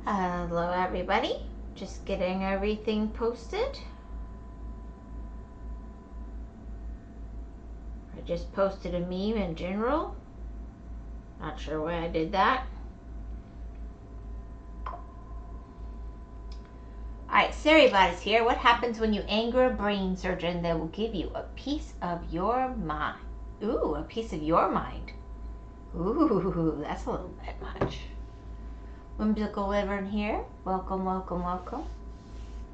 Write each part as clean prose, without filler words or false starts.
Hello everybody, just getting everything posted. I just posted a meme in general. Not sure why I did that. Alright, Seribody's here. What happens when you anger a brain surgeon that will give you a piece of your mind? Ooh, a piece of your mind. Ooh, that's a little bit much. WhymsicalWyvern here. Welcome, welcome, welcome.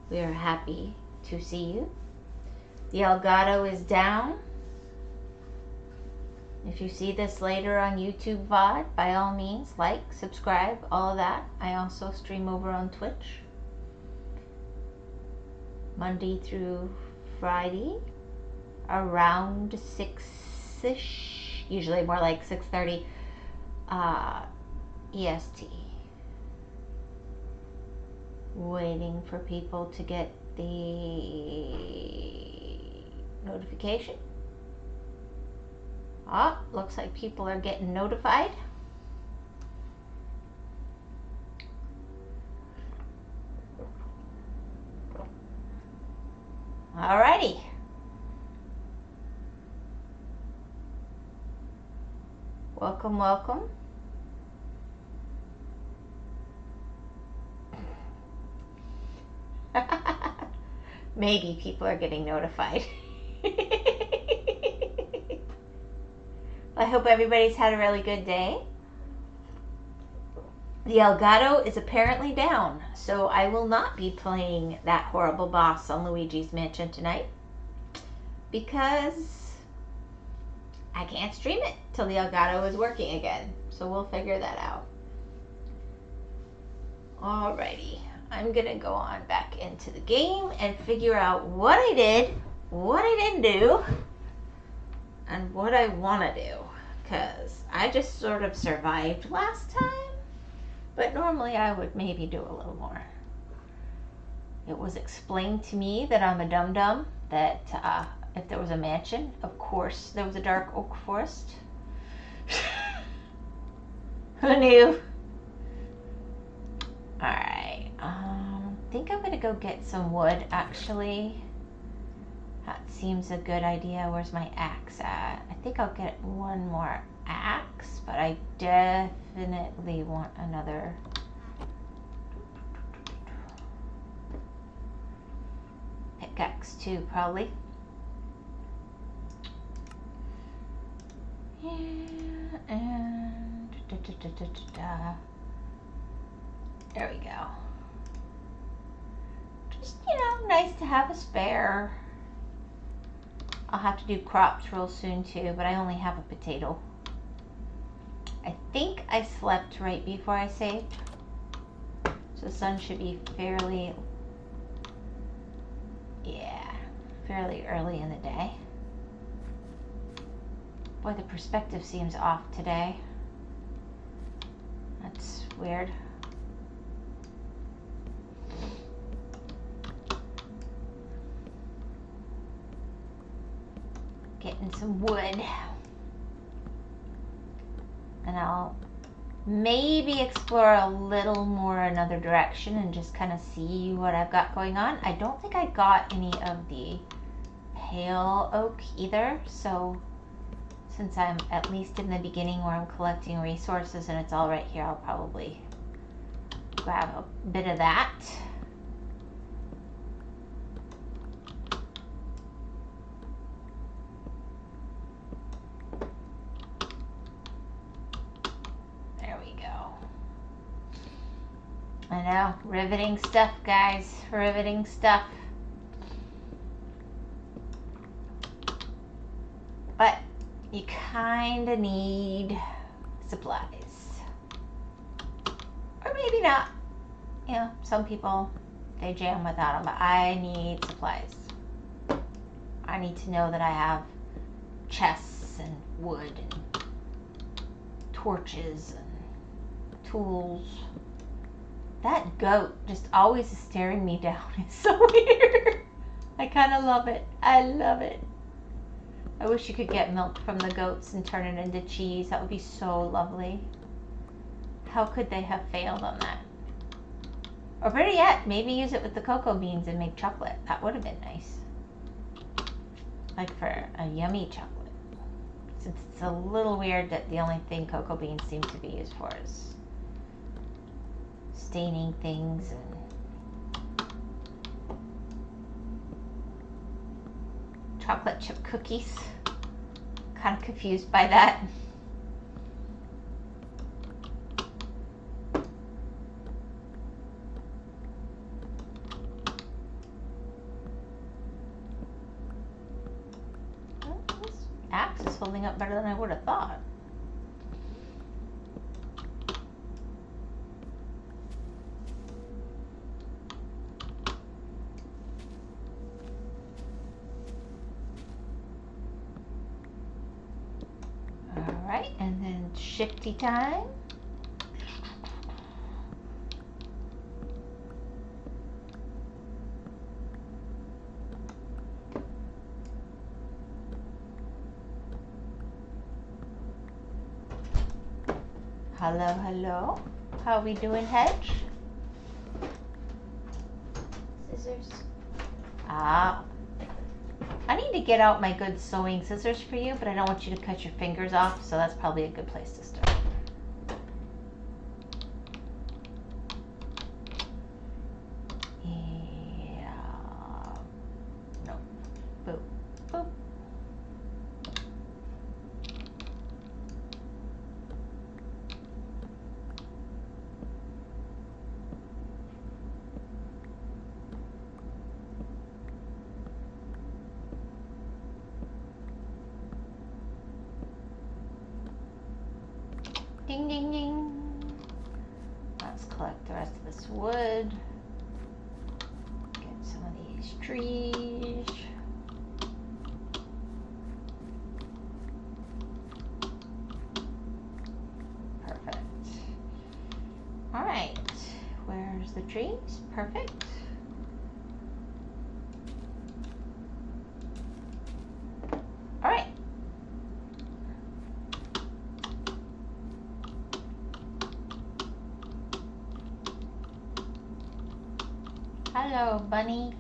We are happy to see you. The Elgato is down. If you see this later on YouTube VOD, by all means, like, subscribe, all of that. I also stream over on Twitch. Monday through Friday, around 6-ish, usually more like 6:30 EST. Waiting for people to get the notification. Oh, looks like people are getting notified. Alrighty. Welcome, welcome. Maybe people are getting notified. I hope everybody's had a really good day. The Elgato is apparently down, so I will not be playing that horrible boss on Luigi's Mansion tonight because I can't stream it till the Elgato is working again. So we'll figure that out. Alrighty, I'm gonna go on back into the game and figure out what I did, what I didn't do, and what I want to do, because I just sort of survived last time, but normally I would maybe do a little more. It was explained to me that I'm a dum-dum, that if there was a mansion, of course there was a dark oak forest. Who knew? Alright, I think I'm gonna go get some wood, actually. That seems a good idea. Where's my axe at? I think I'll get one more axe, but I definitely want another. Pickaxe too, probably. Yeah, and there we go. Just, nice to have a spare. I'll have to do crops real soon too, but I only have a potato. I think I slept right before I saved. So the sun should be fairly early in the day. Boy, the perspective seems off today. That's weird. Getting some wood. And I'll maybe explore a little more another direction and just kind of see what I've got going on. I don't think I got any of the pale oak either, so since I'm at least in the beginning where I'm collecting resources and it's all right here, I'll probably grab a bit of that. I know, riveting stuff, guys, riveting stuff. But you kind of need supplies. Or maybe not. Some people, they jam without them, but I need supplies. I need to know that I have chests and wood and torches and tools. That goat just always is staring me down. It's so weird. I kind of love it. I love it. I wish you could get milk from the goats and turn it into cheese. That would be so lovely. How could they have failed on that? Or better yet, maybe use it with the cocoa beans and make chocolate. That would have been nice. Like for a yummy chocolate. Since it's a little weird that the only thing cocoa beans seem to be used for is staining things and chocolate chip cookies. Kind of confused by that. Axe is holding up better than I would have thought. Alright, and then shifty time. Hello, hello. How we doing, Hedge? Scissors. Ah. I need to get out my good sewing scissors for you, but I don't want you to cut your fingers off, so that's probably a good place to start. Yeah. No. Boop. Boop. Ding, ding, ding. Let's collect the rest of this wood. Get some of these trees. Perfect. All right. Where's the trees? Perfect. All right. Hello, bunny.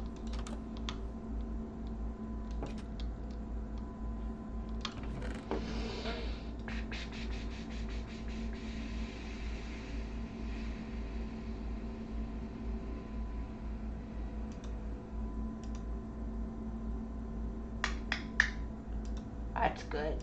That's good.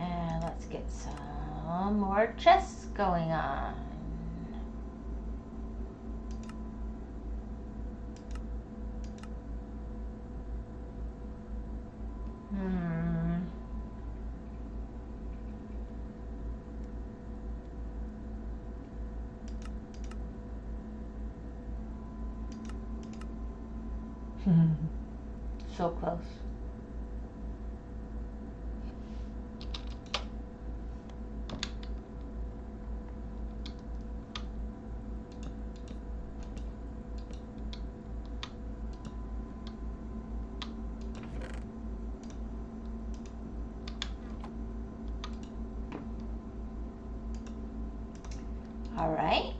And let's get some more chests going on. So close. All right.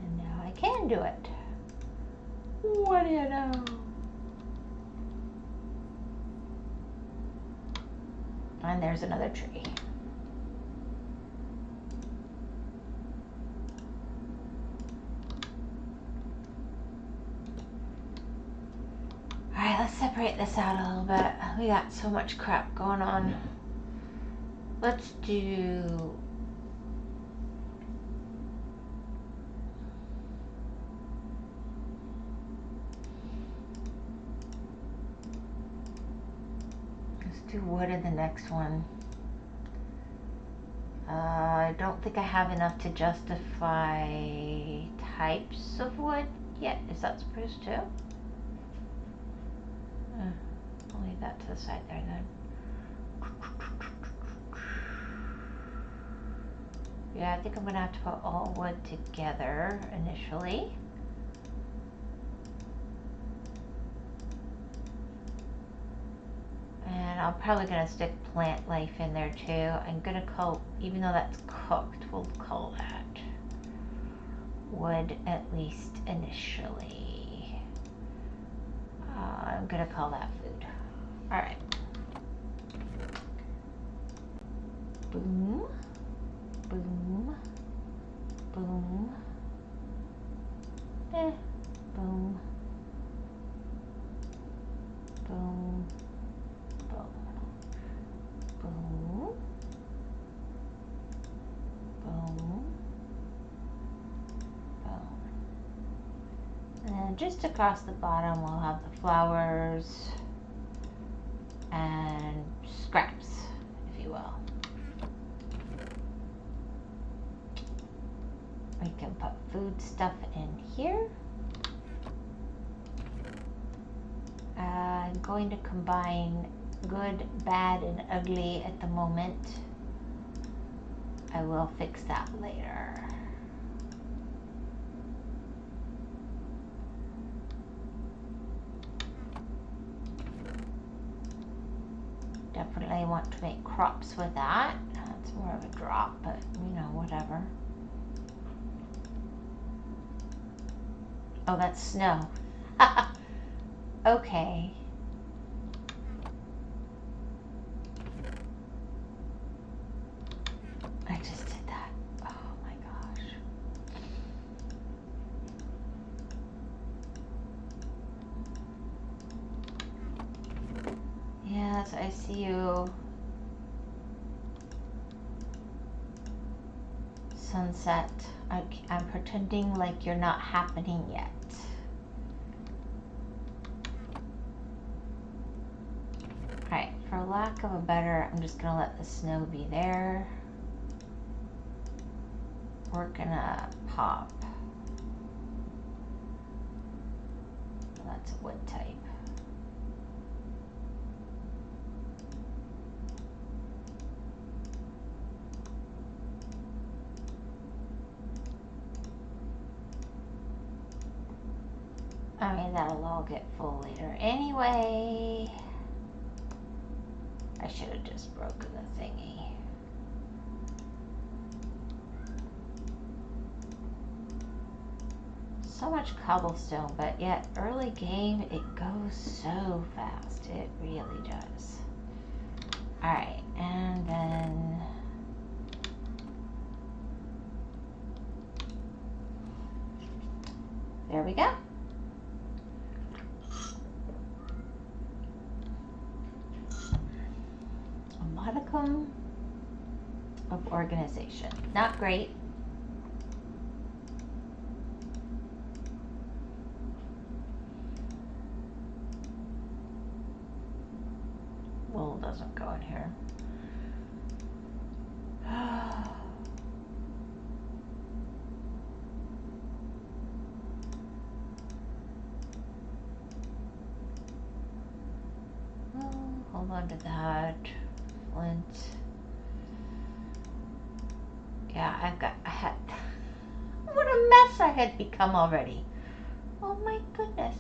And now I can do it. What do you know? And there's another tree. Alright, let's separate this out a little bit. We got so much crap going on. Let's do... let's do wood in the next one. I don't think I have enough to justify types of wood yet. Is that spruce too? Only leave that to the side there then. Yeah, I think I'm gonna have to put all wood together initially. And I'm probably gonna stick plant life in there too. I'm gonna call, even though that's cooked, we'll call that wood at least initially. I'm gonna call that food. All right. Boom, boom, boom, boom, boom, boom, boom, boom, boom. And then just across the bottom, we'll have the flowers and scraps, if you will. We can put food stuff in here. I'm going to combine good, bad, and ugly at the moment. I will fix that later. Definitely want to make crops with that. It's more of a drop, but you know, whatever. Oh, that's snow. Okay. I just did that. Oh my gosh. Yes, I see you. Sunset. I'm pretending like you're not happening yet. Alright, for lack of a better, I'm just gonna let the snow be there. We're gonna pop. That's a wood type. I mean, that'll all get full later anyway. I should have just broken the thingy. So much cobblestone, but yet early game it goes so fast. It really does. Alright, and then there we go. A modicum of organization. Not great. Wool doesn't go in here. Hold on to that. Flint. Yeah, what a mess I had become already. Oh my goodness.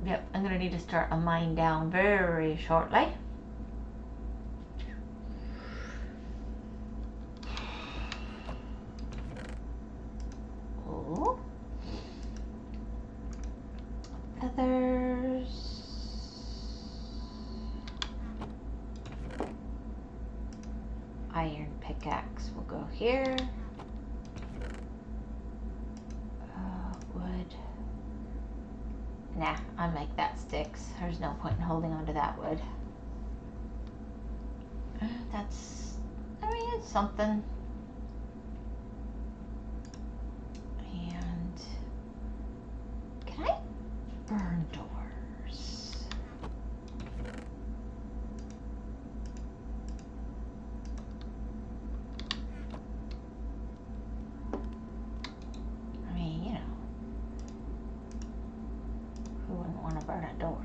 Yep, I'm gonna need to start a mine down very shortly. Oh. Feathers. Iron pickaxe will go here. Wood. Nah, I'll make that sticks. There's no point in holding on to that wood. I mean, it's something. And can I burn doors? that door.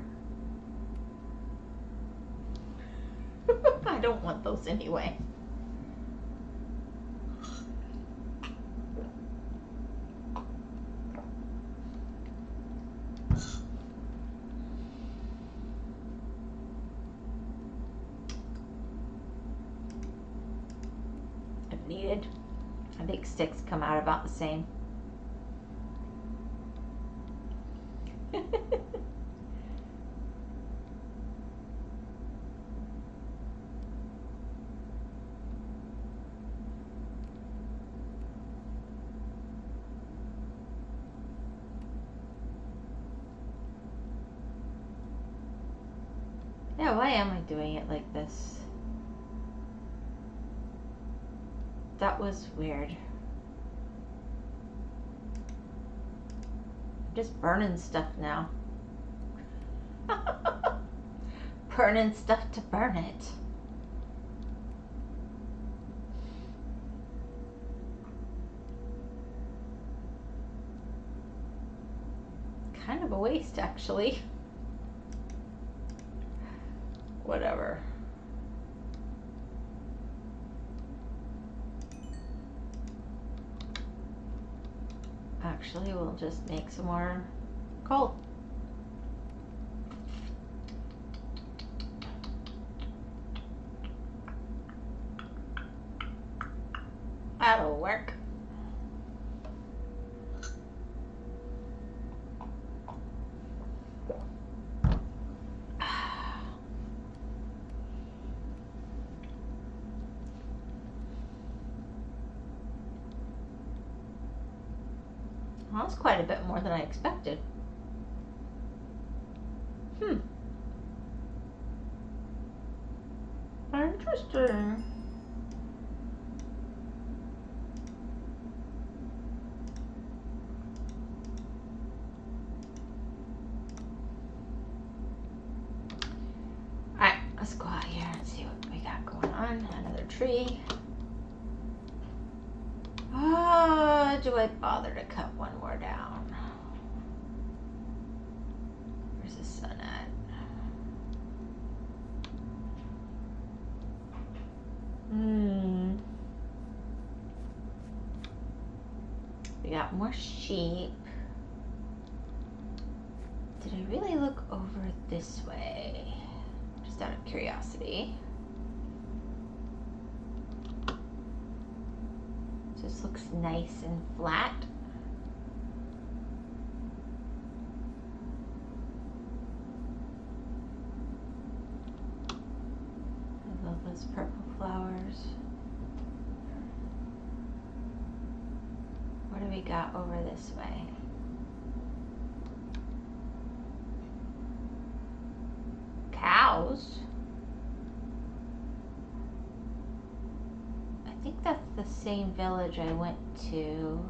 I don't want those anyway. If needed. I think sticks come out about the same. Yeah, why am I doing it like this? That was weird. I'm just burning stuff now. Burning stuff to burn it. Kind of a waste, actually. Whatever. Actually, we'll just make some more coal. That'll work. Well, that's quite a bit more than I expected. Interesting. Alright, let's go out here and see what we got going on. Another tree. Do I bother to cut one more down? Where's the sun at? We got more sheep. Did I really look over this way? Just out of curiosity. This looks nice and flat. I love those purple flowers. What do we got over this way? Cows? I think that's the same village I went to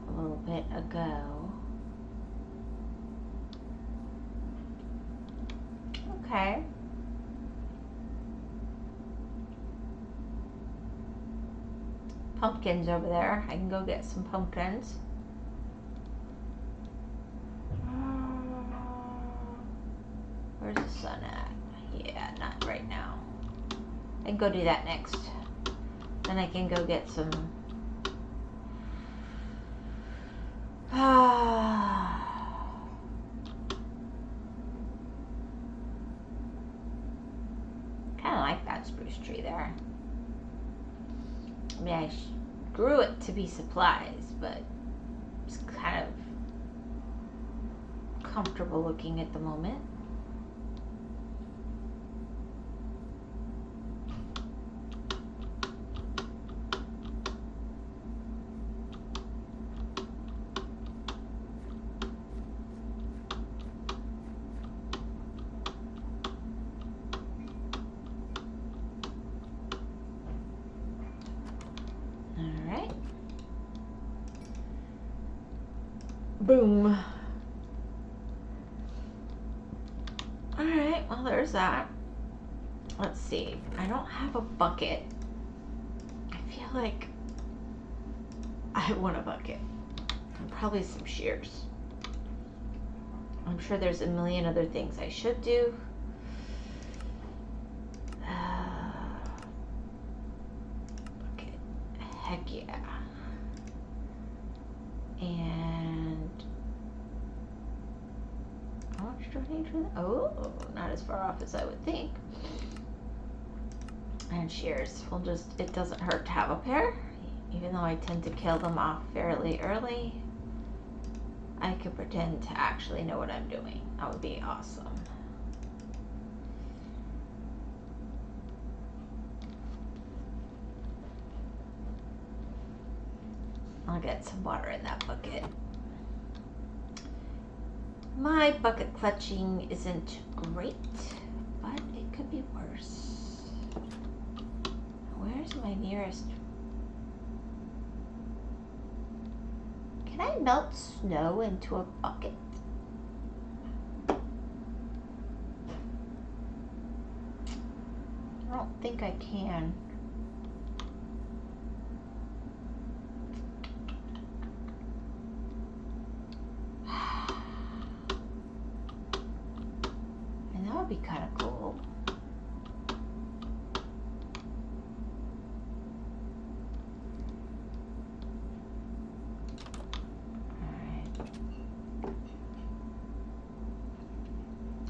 a little bit ago. Okay. Pumpkins over there. I can go get some pumpkins. Where's the sun at? Yeah, not right now. I can go do that next. Then I can go get some... Kind of like that spruce tree there. I mean, I grew it to be supplies, but it's kind of comfortable looking at the moment. Boom. Alright, well there's that. Let's see. I don't have a bucket. I feel like I want a bucket. And probably some shears. I'm sure there's a million other things I should do. Bucket. Heck yeah. And how much do I need for that? Oh, not as far off as I would think. And shears. We'll just, it doesn't hurt to have a pair. Even though I tend to kill them off fairly early, I could pretend to actually know what I'm doing. That would be awesome. I'll get some water in that bucket. My bucket clutching isn't great, but it could be worse. Where's my nearest? Can I melt snow into a bucket? I don't think I can. And that would be kind of cool.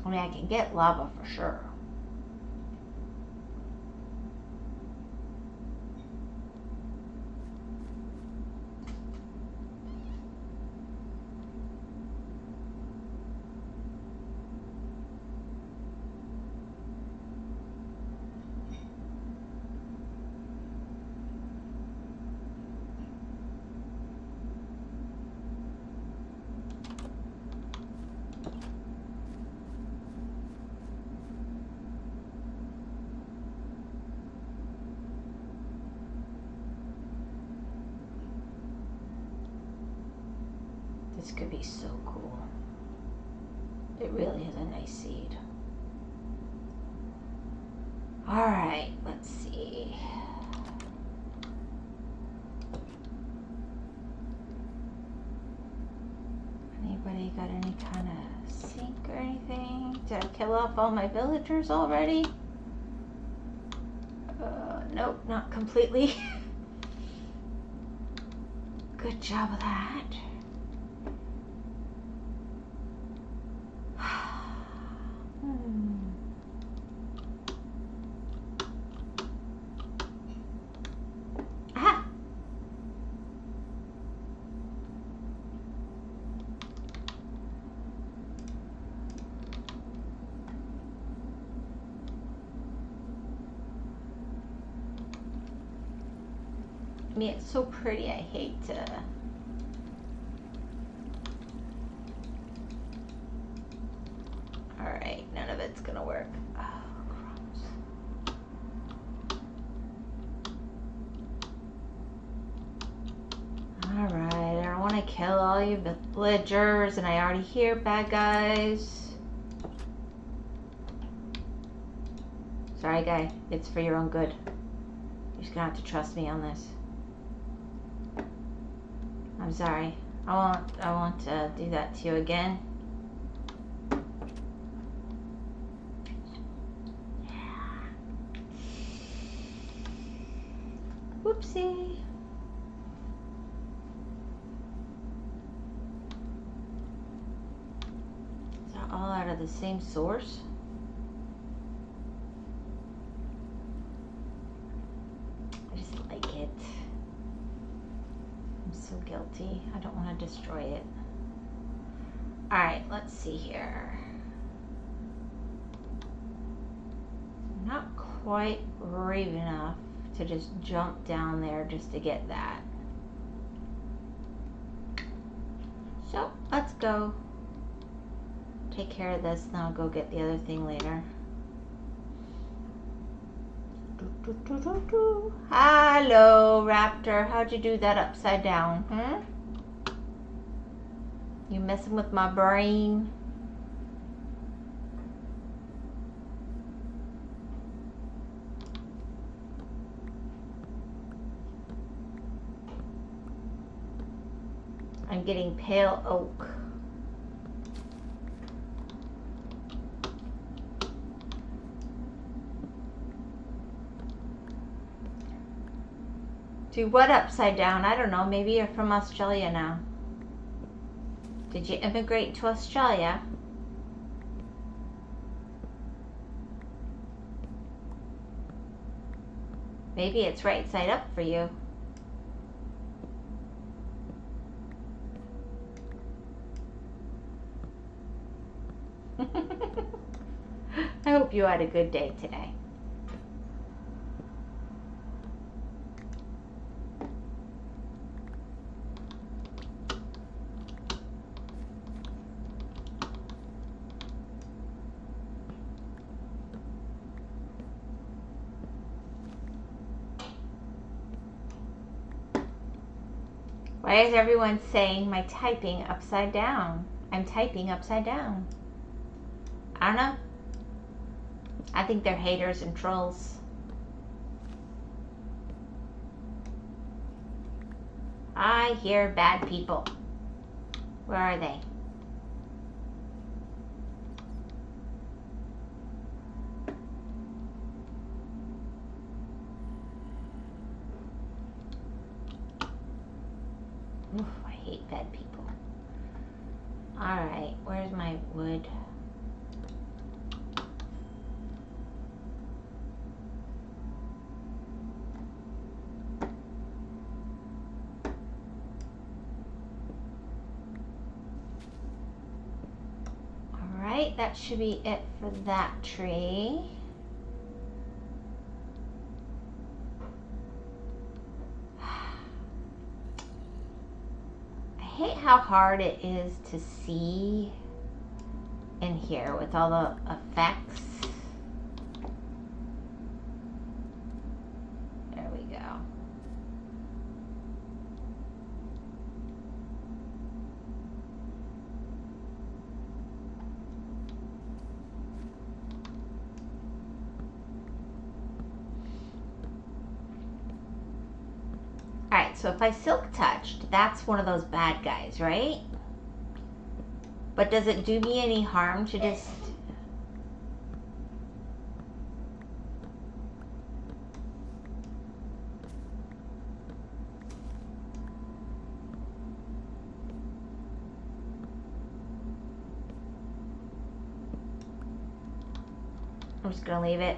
I mean, I can get lava for sure. This could be so cool. It really is a nice seed. All right, let's see. Anybody got any kind of sink or anything? Did I kill off all my villagers already? Nope, not completely. Good job of that. I mean, it's so pretty, I hate to... Alright, none of it's gonna work. Oh, crumbs. Alright, I don't want to kill all you villagers, and I already hear bad guys. Sorry, guy. It's for your own good. You're just gonna have to trust me on this. I'm sorry. I won't do that to you again. Whoopsie. Is that all out of the same source? I just like it. I'm so guilty. I don't want to destroy it. Alright, let's see here. I'm not quite brave enough to just jump down there just to get that. So, let's go take care of this, and I'll go get the other thing later. Hello, Raptor. How'd you do that upside down, huh? You messing with my brain? I'm getting pale oak. Do what upside down? I don't know. Maybe you're from Australia now. Did you immigrate to Australia? Maybe it's right side up for you. I hope you had a good day today. Why is everyone saying my typing upside down? I'm typing upside down. I don't know. I think they're haters and trolls. I hear bad people. Where are they? Oof, I hate bad people. Alright, where's my wood? Alright, that should be it for that tree. I hate how hard it is to see in here with all the effects. There we go. Alright, so if I silk touched, that's one of those bad guys, right? But does it do me any harm to just... I'm just gonna leave it.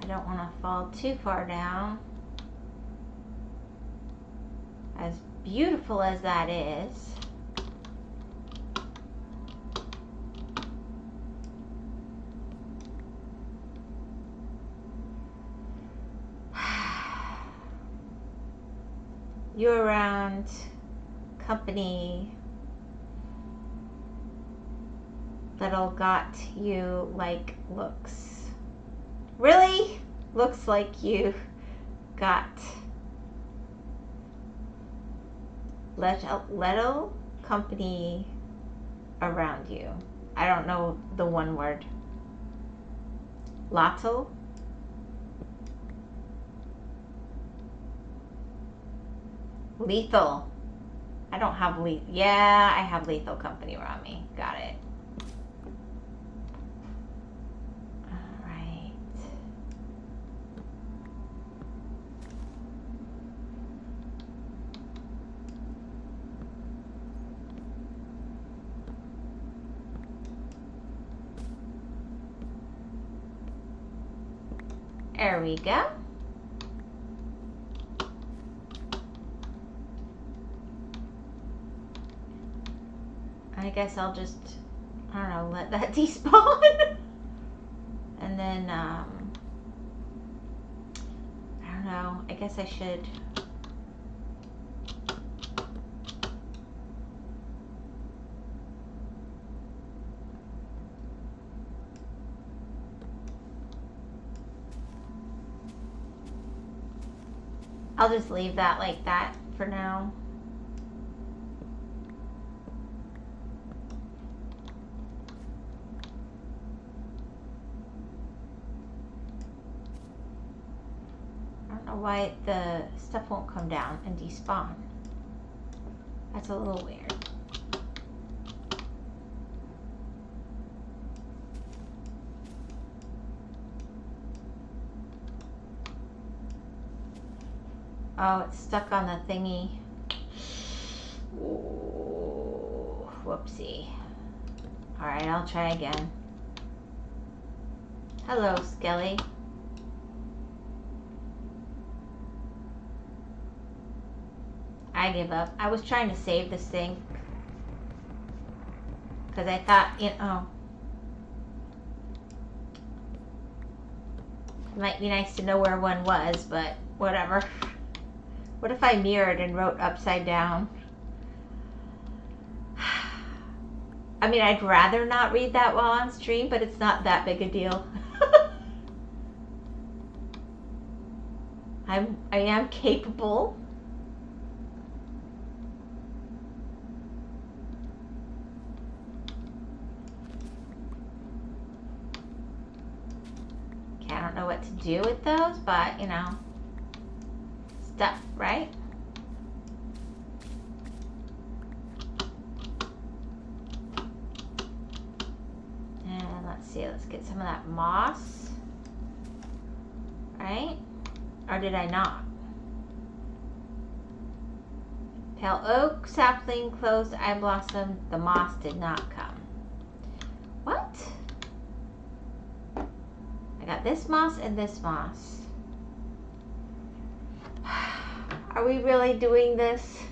I don't want to fall too far down. As beautiful as that is, you're around company that'll got you like looks. Really? Looks like you got little company around you. I don't know the one word. Lotto? Lethal. I don't have lethal. Yeah, I have lethal company around me. Got it. There we go. I guess I'll just, I don't know, let that despawn. And then, I don't know, I guess I should. I'll just leave that like that for now. why the stuff won't come down and despawn. That's a little weird. Oh, it's stuck on the thingy. Ooh, whoopsie. Alright, I'll try again. Hello, Skelly. I give up. I was trying to save this thing. Because I thought, you know, it might be nice to know where one was, but whatever. What if I mirrored and wrote upside down? I mean, I'd rather not read that while on stream, but it's not that big a deal. I am capable. Okay, I don't know what to do with those, but you know, stuff, right? And let's see, let's get some of that moss, right? Or did I not? Pale oak, sapling, closed eye blossom. The moss did not come. What? I got this moss and this moss. Are we really doing this?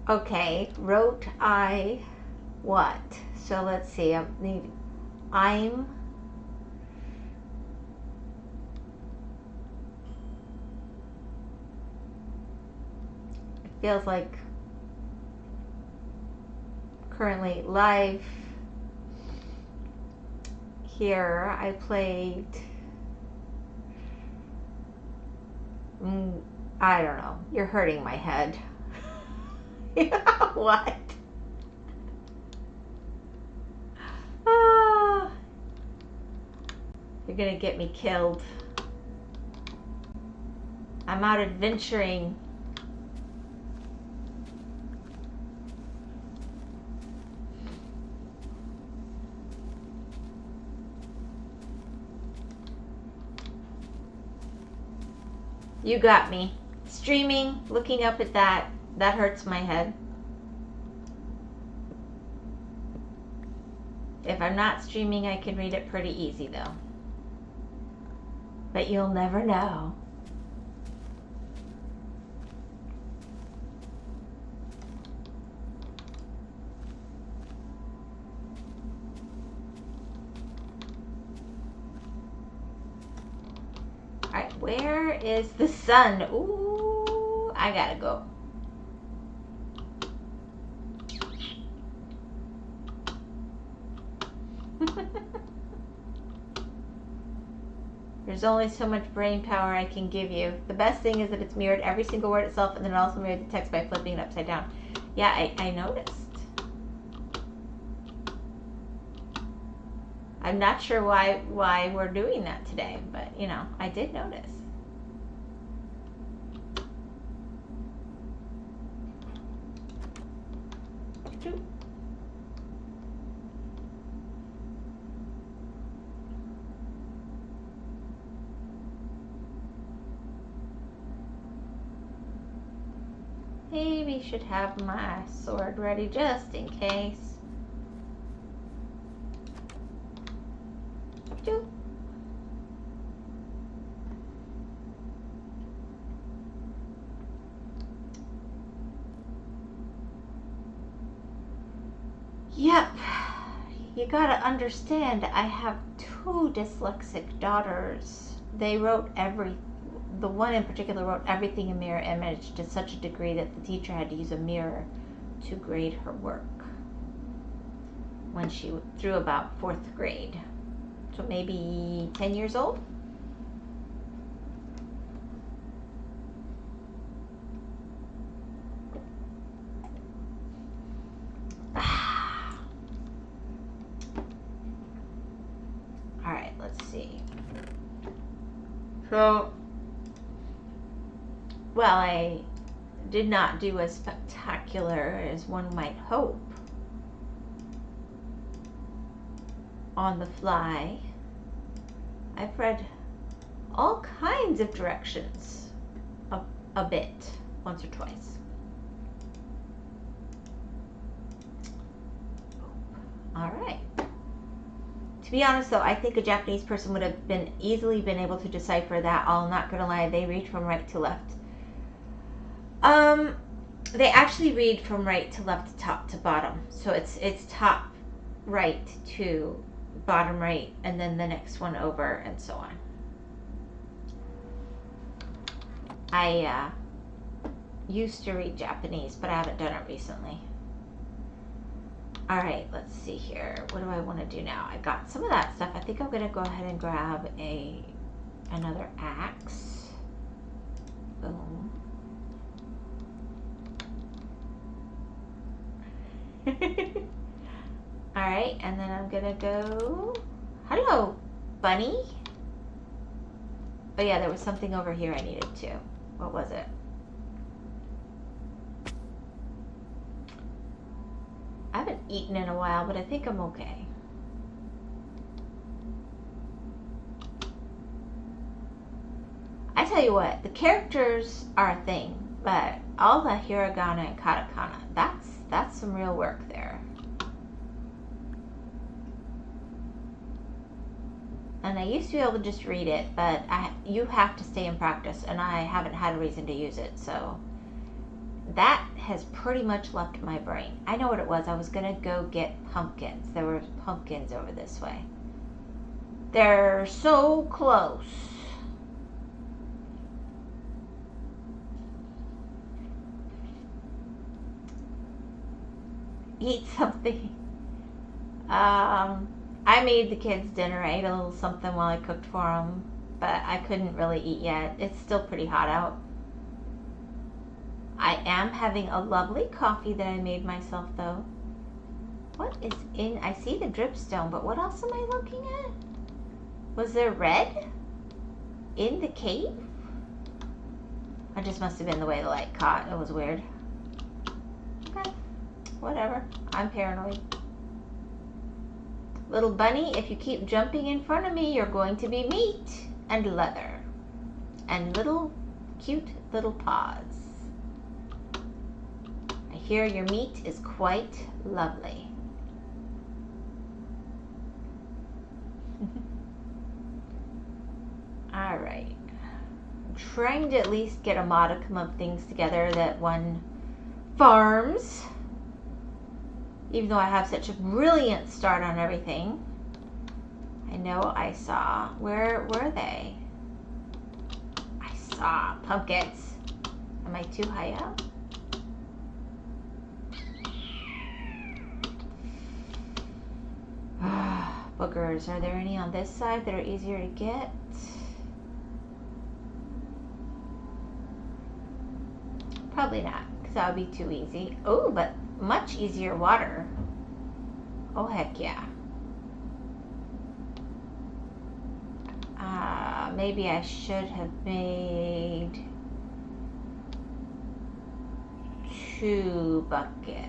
Okay, wrote I what? So let's see, I need I'm it feels like currently live here. I played I don't know, you're hurting my head. What? Ah, you're gonna get me killed. I'm out adventuring. You got me. Streaming, looking up at that hurts my head. If I'm not streaming, I can read it pretty easy though. But you'll never know. Alright, where is the sun? Ooh, I gotta go. There's only so much brain power I can give you. The best thing is that it's mirrored every single word itself and then also mirrored the text by flipping it upside down. Yeah, I noticed. I'm not sure why we're doing that today, but you know, I did notice. Maybe should have my sword ready just in case. Yep, you gotta understand, I have 2 dyslexic daughters they wrote the one in particular wrote everything in mirror image to such a degree that the teacher had to use a mirror to grade her work when she through about 4th grade. So maybe 10 years old. All right, let's see. So, well, I did not do as spectacular as one might hope on the fly. I've read all kinds of directions a bit, once or twice. All right. To be honest, though, I think a Japanese person would have easily been able to decipher that. I'm not gonna lie, they read from right to left. They actually read from right to left, top to bottom. So it's top right to bottom right, and then the next one over, and so on. I used to read Japanese, but I haven't done it recently. All right, let's see here. What do I want to do now? I got some of that stuff. I think I'm gonna go ahead and grab another axe. Boom. All right, and then I'm gonna go. Hello, bunny. Oh yeah, there was something over here I needed to. What was it? I haven't eaten in a while, but I think I'm okay. I tell you what, the characters are a thing, but all the hiragana and katakana, that's some real work there. And I used to be able to just read it, but you have to stay in practice, and I haven't had a reason to use it, so that has pretty much left my brain. I know what it was. I was gonna go get pumpkins. There were pumpkins over this way. They're so close. Eat something. I made the kids dinner. I ate a little something while I cooked for them, but I couldn't really eat yet. It's still pretty hot out. I am having a lovely coffee that I made myself, though. What is in? I see the dripstone, but what else am I looking at? Was there red in the cave? I just must have been the way the light caught. It was weird. Okay, whatever. I'm paranoid. Little bunny, if you keep jumping in front of me, you're going to be meat and leather and little cute little paws. I hear your meat is quite lovely. All right. I'm trying to at least get a modicum of things together that one farms. Even though I have such a brilliant start on everything. I know I saw. Where were they? I saw pumpkins. Am I too high up? Boogers. Are there any on this side that are easier to get? Probably not, because that would be too easy. Oh, but much easier water. Oh, heck yeah. Maybe I should have made 2 buckets.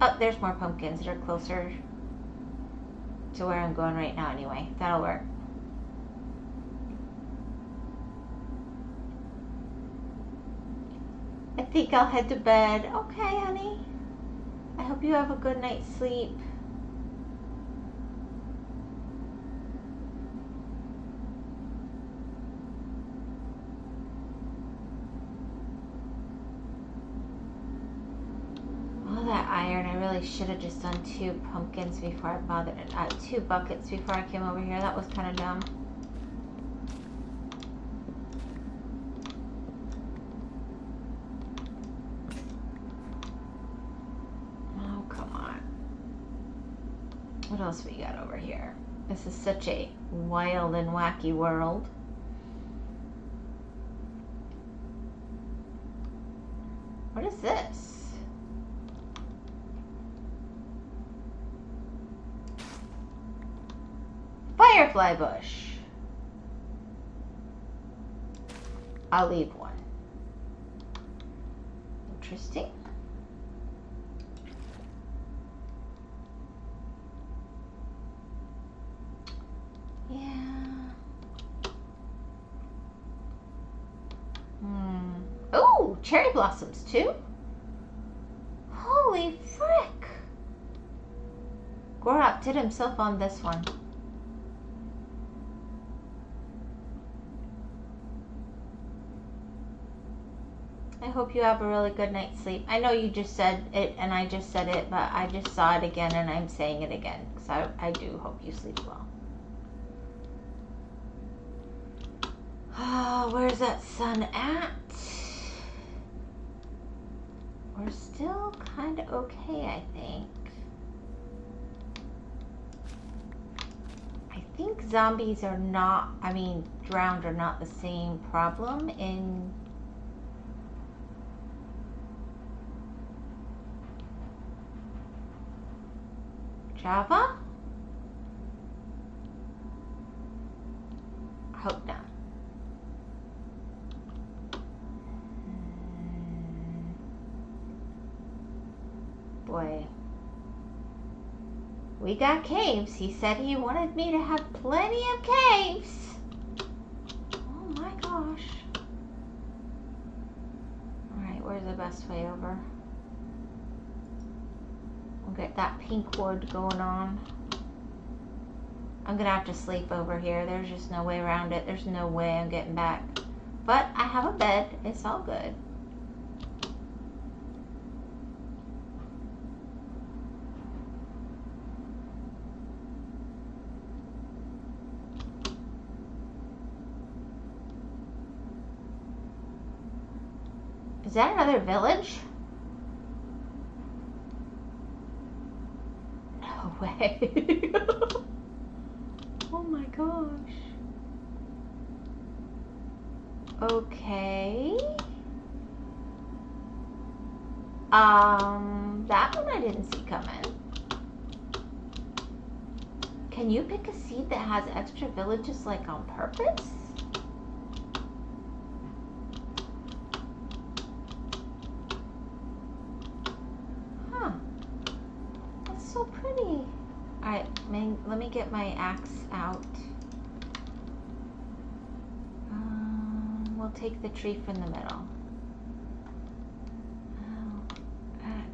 Oh, there's more pumpkins that are closer to where I'm going right now anyway. That'll work. I think I'll head to bed. Okay, honey. I hope you have a good night's sleep. Well, that iron. I really should have just done 2 pumpkins before I bothered it. 2 buckets before I came over here. That was kind of dumb. Oh, come on. What else we got over here? This is such a wild and wacky world. What is this? Firefly bush. I'll leave one. Interesting. Yeah. Oh, cherry blossoms too? Holy frick! Gorop did himself on this one. I hope you have a really good night's sleep. I know you just said it and I just said it, but I just saw it again and I'm saying it again. So I do hope you sleep well. Oh, where's that sun at? We're still kind of okay, I think. I think zombies are not, drowned are not the same problem in Java? I hope not. Boy. We got caves. He said he wanted me to have plenty of caves. Oh my gosh. Alright, where's the best way over? We'll get that pink wood going on. I'm gonna have to sleep over here. There's just no way around it. There's no way I'm getting back. But I have a bed. It's all good. Is that another village? No way. Oh my gosh. Okay. That one I didn't see coming. Can you pick a seed that has extra villages like on purpose? Huh. That's so pretty. Alright, let me get my axe out. We'll take the tree from the middle.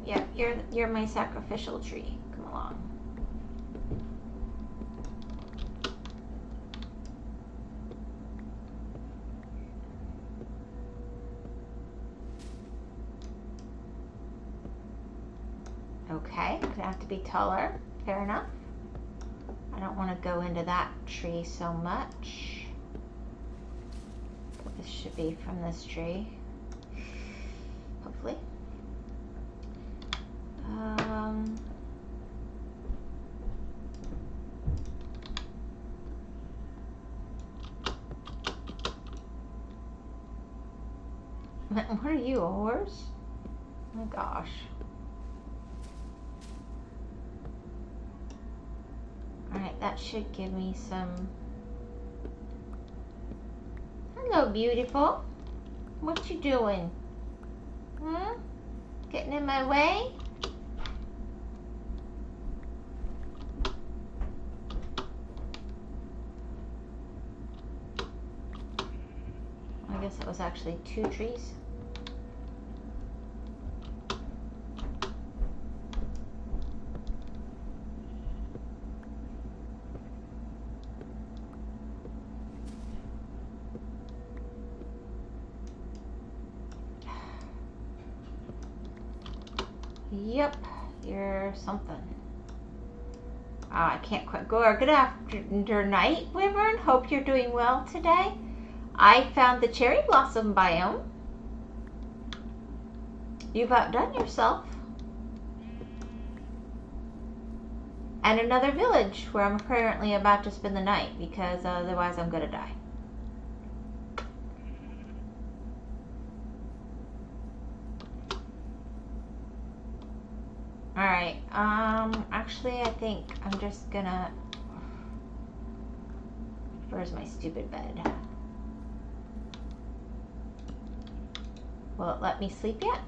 Yeah, you're my sacrificial tree. Come along. Okay, gonna have to be taller. Fair enough. I don't want to go into that tree so much. This should be from this tree. Hopefully. What are you, a horse? Oh my gosh. Alright, that should give me some... Hello, beautiful. What you doing? Hmm? Getting in my way? I guess it was actually 2 trees. Yep, you're something. I can't quite go. Good afternoon, night, Wyvern. Hope you're doing well today. I found the cherry blossom biome. You've outdone yourself. And another village where I'm currently about to spend the night because otherwise I'm gonna die. Alright, actually I think I'm just gonna... Where's my stupid bed? Will it let me sleep yet?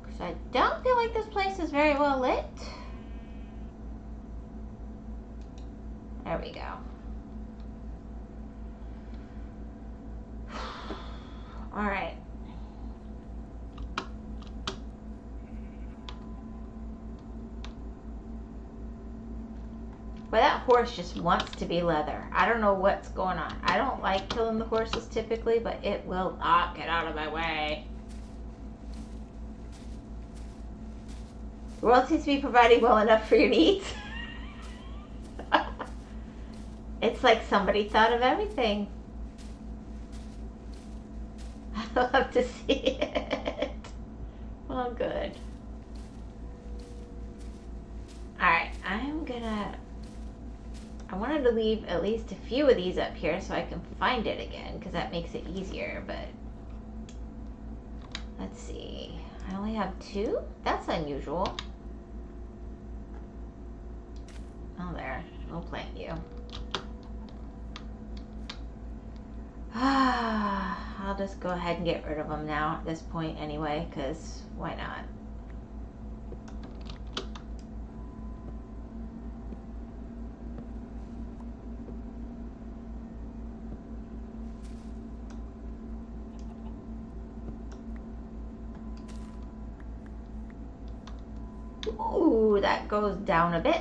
Because I don't feel like this place is very well lit. There we go. Alright. But that horse just wants to be leather. I don't know what's going on. I don't like killing the horses typically, but it will not get out of my way. The world seems to be providing well enough for your needs. It's like somebody thought of everything. I'd love to see it. Well, good. Alright, I wanted to leave at least a few of these up here so I can find it again, because that makes it easier, but let's see. I only have 2? That's unusual. Oh, there. I'll plant you. I'll just go ahead and get rid of them now at this point anyway, because why not? Ooh, that goes down a bit.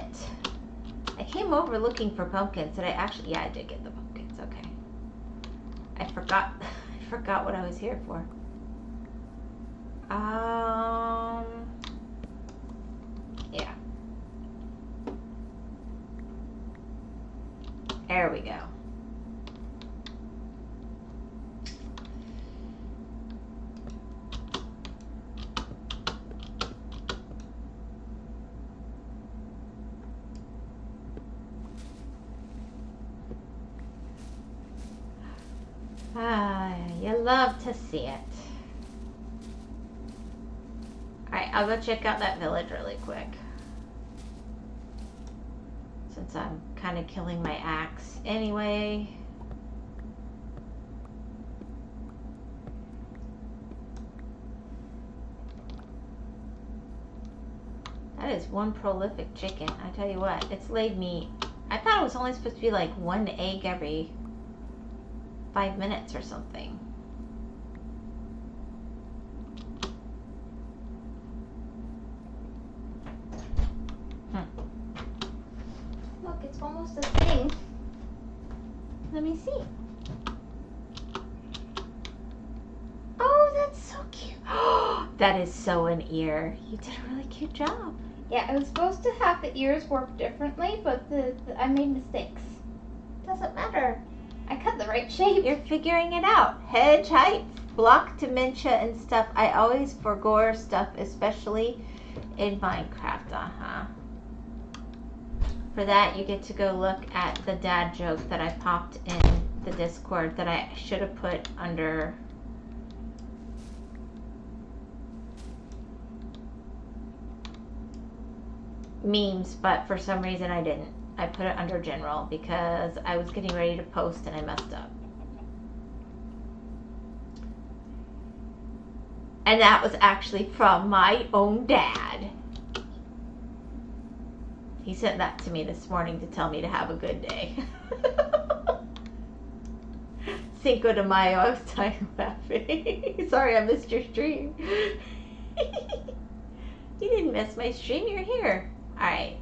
I came over looking for pumpkins. Did I actually? Yeah, I did get the pumpkins. Okay. I forgot what I was here for. Yeah. There we go. You love to see it. Alright, I'll go check out that village really quick. Since I'm kind of killing my axe anyway. That is one prolific chicken. I tell you what, it's laid me... I thought it was only supposed to be like 1 egg every 5 minutes or something. Look, it's almost a thing. Let me see. Oh, that's so cute. That is so an ear. You did a really cute job. Yeah, it was supposed to have the ears work differently, but I made mistakes. Doesn't matter. I cut the right shape. You're figuring it out. Hedge height, block dementia and stuff. I always forgo stuff, especially in Minecraft. For that, you get to go look at the dad joke that I popped in the Discord that I should have put under... memes, but for some reason I didn't. I put it under general because I was getting ready to post and I messed up. And that was actually from my own dad. He sent that to me this morning to tell me to have a good day. Cinco de Mayo, I was dying laughing. Sorry, I missed your stream. You didn't miss my stream, you're here. Alright.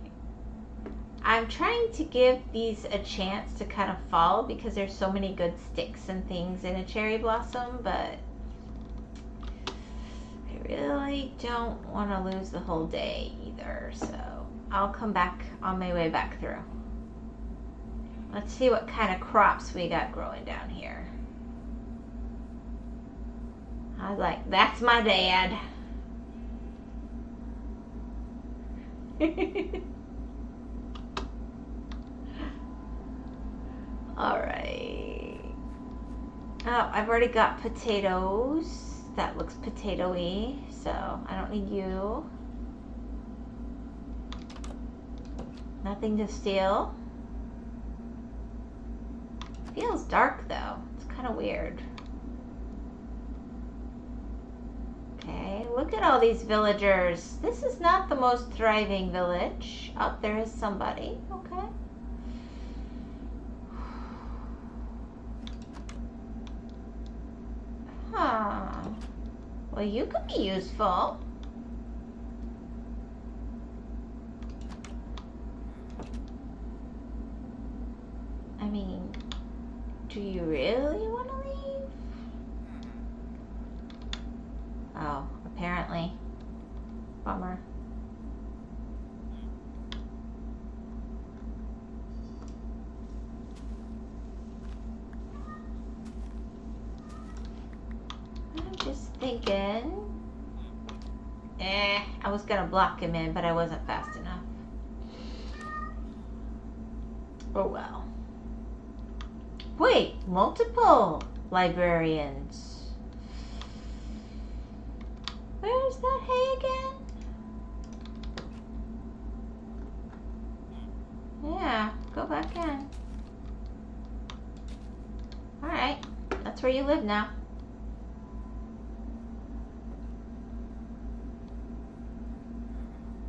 I'm trying to give these a chance to kind of fall because there's so many good sticks and things in a cherry blossom, but I really don't want to lose the whole day either, so I'll come back on my way back through. Let's see what kind of crops we got growing down here. I was like, that's my dad. Alright. Oh, I've already got potatoes. That looks potato-y, so I don't need you. Nothing to steal. Feels dark though. It's kind of weird. Okay, look at all these villagers. This is not the most thriving village. Oh, there is somebody. Okay. Huh. Well, you could be useful. I mean, do you really want to leave? Oh, apparently. Bummer. I'm just thinking. I was gonna block him in, but I wasn't fast enough. Oh well. Wait, multiple librarians. Where's that hay again? Yeah, go back in. Alright, that's where you live now.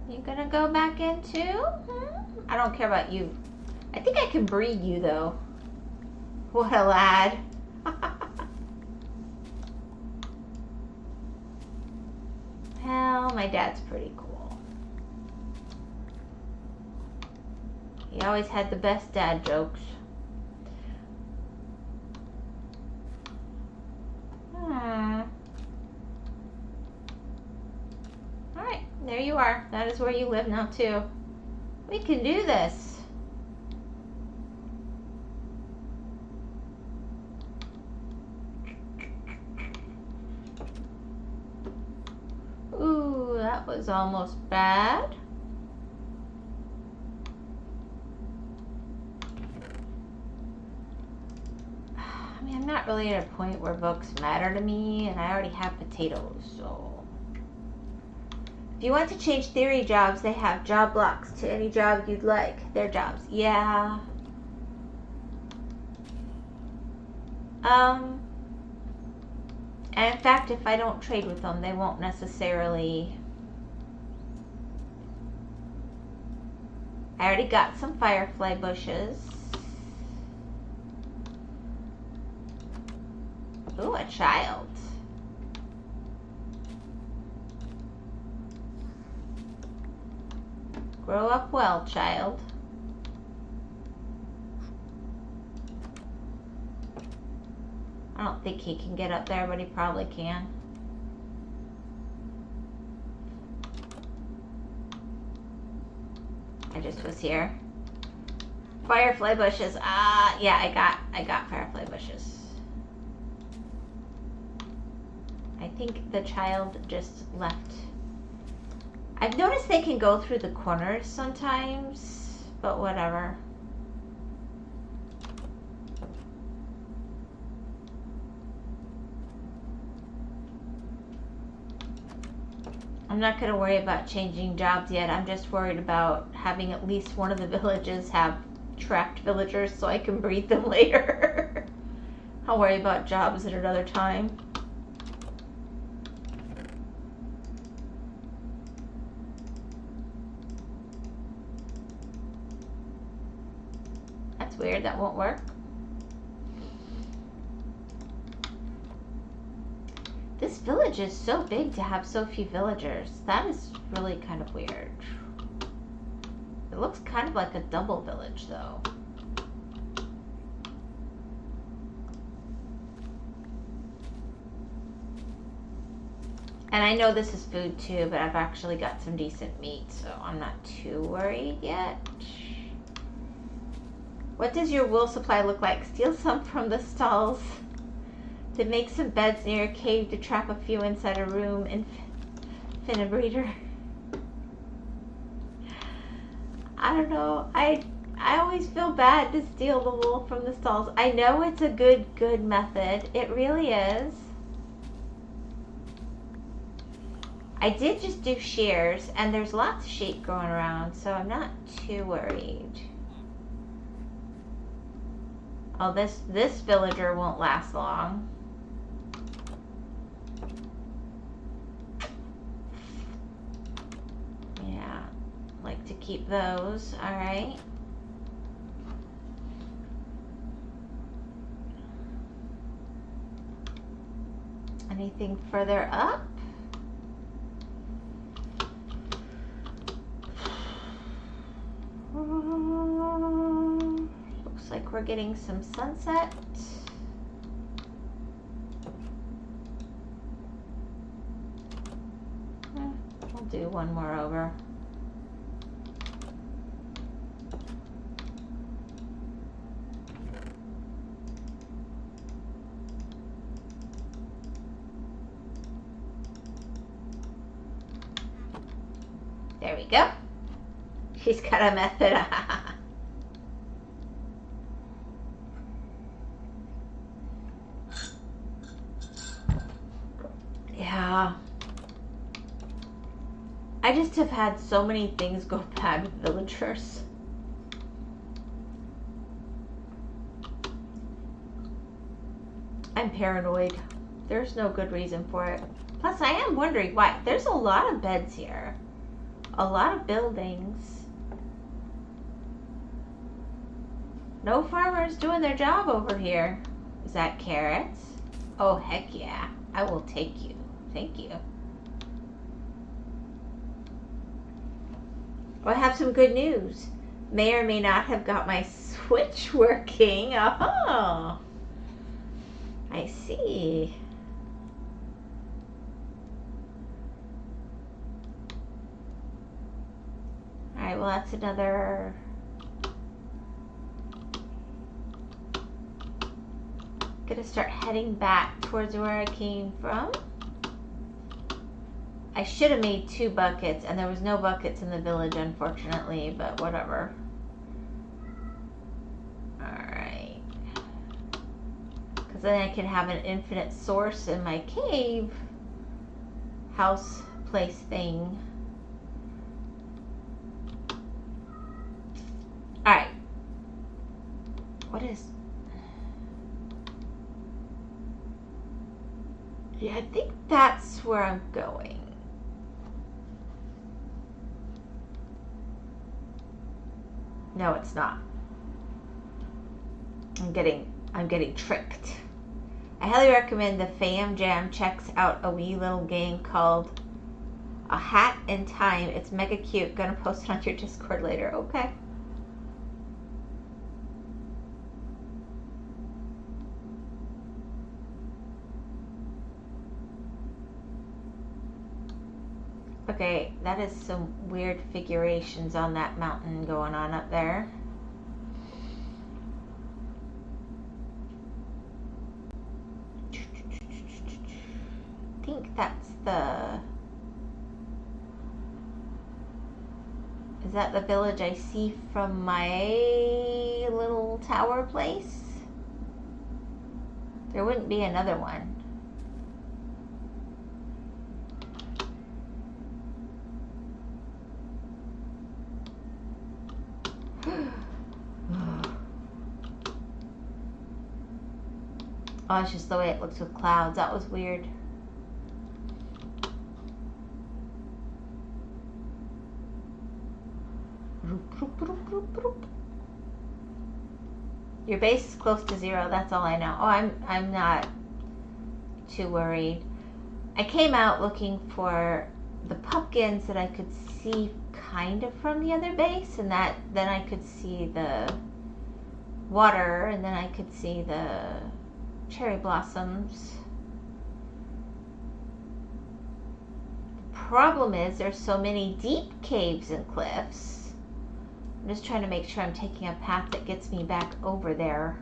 You gonna go back in too? I don't care about you. I think I can breed you though. What a lad. Well, my dad's pretty cool. He always had the best dad jokes. Alright, there you are. That is where you live now too. We can do this. Ooh, that was almost bad. I mean, I'm not really at a point where books matter to me, and I already have potatoes, so. If you want to change theory jobs, they have job blocks to any job you'd like. Their jobs. Yeah. And in fact, if I don't trade with them, they won't necessarily. I already got some firefly bushes. Ooh, a child. Grow up well, child. I don't think he can get up there, but he probably can. I just was here. Firefly bushes. Yeah, I got firefly bushes. I think the child just left. I've noticed they can go through the corners sometimes, but whatever. I'm not going to worry about changing jobs yet. I'm just worried about having at least one of the villages have trapped villagers so I can breed them later. I'll worry about jobs at another time. That's weird. That won't work. This village is so big to have so few villagers. That is really kind of weird. It looks kind of like a double village, though. And I know this is food too, but I've actually got some decent meat, so I'm not too worried yet. What does your wool supply look like? Steal some from the stalls to make some beds near a cave to trap a few inside a room and fin a breeder. I don't know. I always feel bad to steal the wool from the stalls. I know it's a good method. It really is. I did just do shears, and there's lots of sheep going around, so I'm not too worried. Oh, this villager won't last long. Yeah, like to keep those. All right. Anything further up? Looks like we're getting some sunset. We'll do one more over. There we go. She's got a method. Yeah. I just have had so many things go bad with villagers. I'm paranoid. There's no good reason for it. Plus, I am wondering why. There's a lot of beds here. A lot of buildings. No farmers doing their job over here. Is that carrots? Oh, heck yeah. I will take you. Thank you. Oh, I have some good news. May or may not have got my switch working. Oh, I see. All right, well, that's another... Gonna start heading back towards where I came from. I should have made 2 buckets, and there was no buckets in the village, unfortunately, but whatever. Alright. Because then I can have an infinite source in my cave house place thing. Alright. What is... Yeah, I think that's where I'm going. No, it's not. I'm getting tricked. I highly recommend the Fam Jam checks out a wee little game called A Hat in Thyme. It's mega cute. Gonna post it on your Discord later. Okay. Okay, that is some weird figurations on that mountain going on up there. I think that's the... Is that the village I see from my little tower place? There wouldn't be another one. Oh, it's just the way it looks with clouds. That was weird. Your base is close to 0. That's all I know. Oh, I'm not too worried. I came out looking for the pumpkins that I could see kind of from the other base, and then I could see the water, and then I could see the cherry blossoms. problem is there's so many deep caves and cliffs. I'm just trying to make sure I'm taking a path that gets me back over there.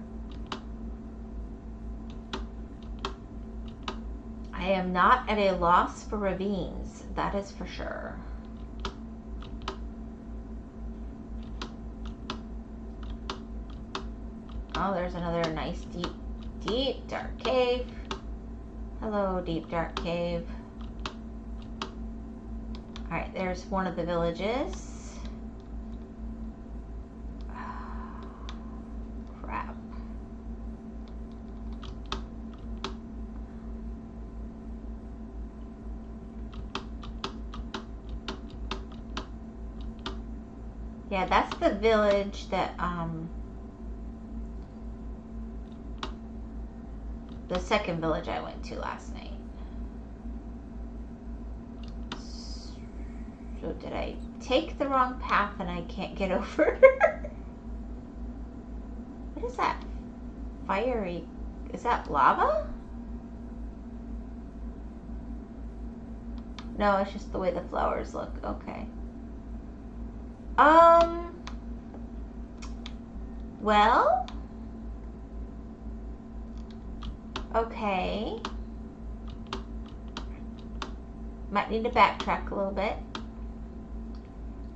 I am not at a loss for ravines, that is for sure. Oh, there's another nice deep dark cave. Hello, deep dark cave. Alright, there's one of the villages. Crap. Yeah, that's the village that, the second village I went to last night. So did I take the wrong path and I can't get over? What is that? Fiery, is that lava? No, it's just the way the flowers look. Okay. Well, okay. Might need to backtrack a little bit.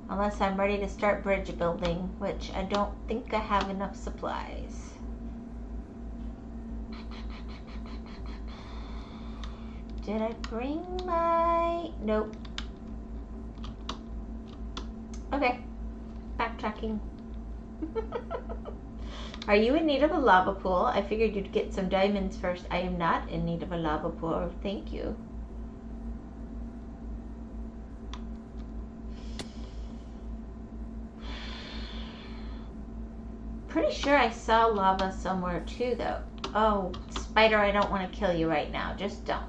Unless I'm ready to start bridge building, which I don't think I have enough supplies. Did I bring my... Nope. Okay. Backtracking. Are you in need of a lava pool? I figured you'd get some diamonds first. I am not in need of a lava pool. Thank you. Pretty sure I saw lava somewhere too, though. Oh, spider, I don't want to kill you right now. Just don't.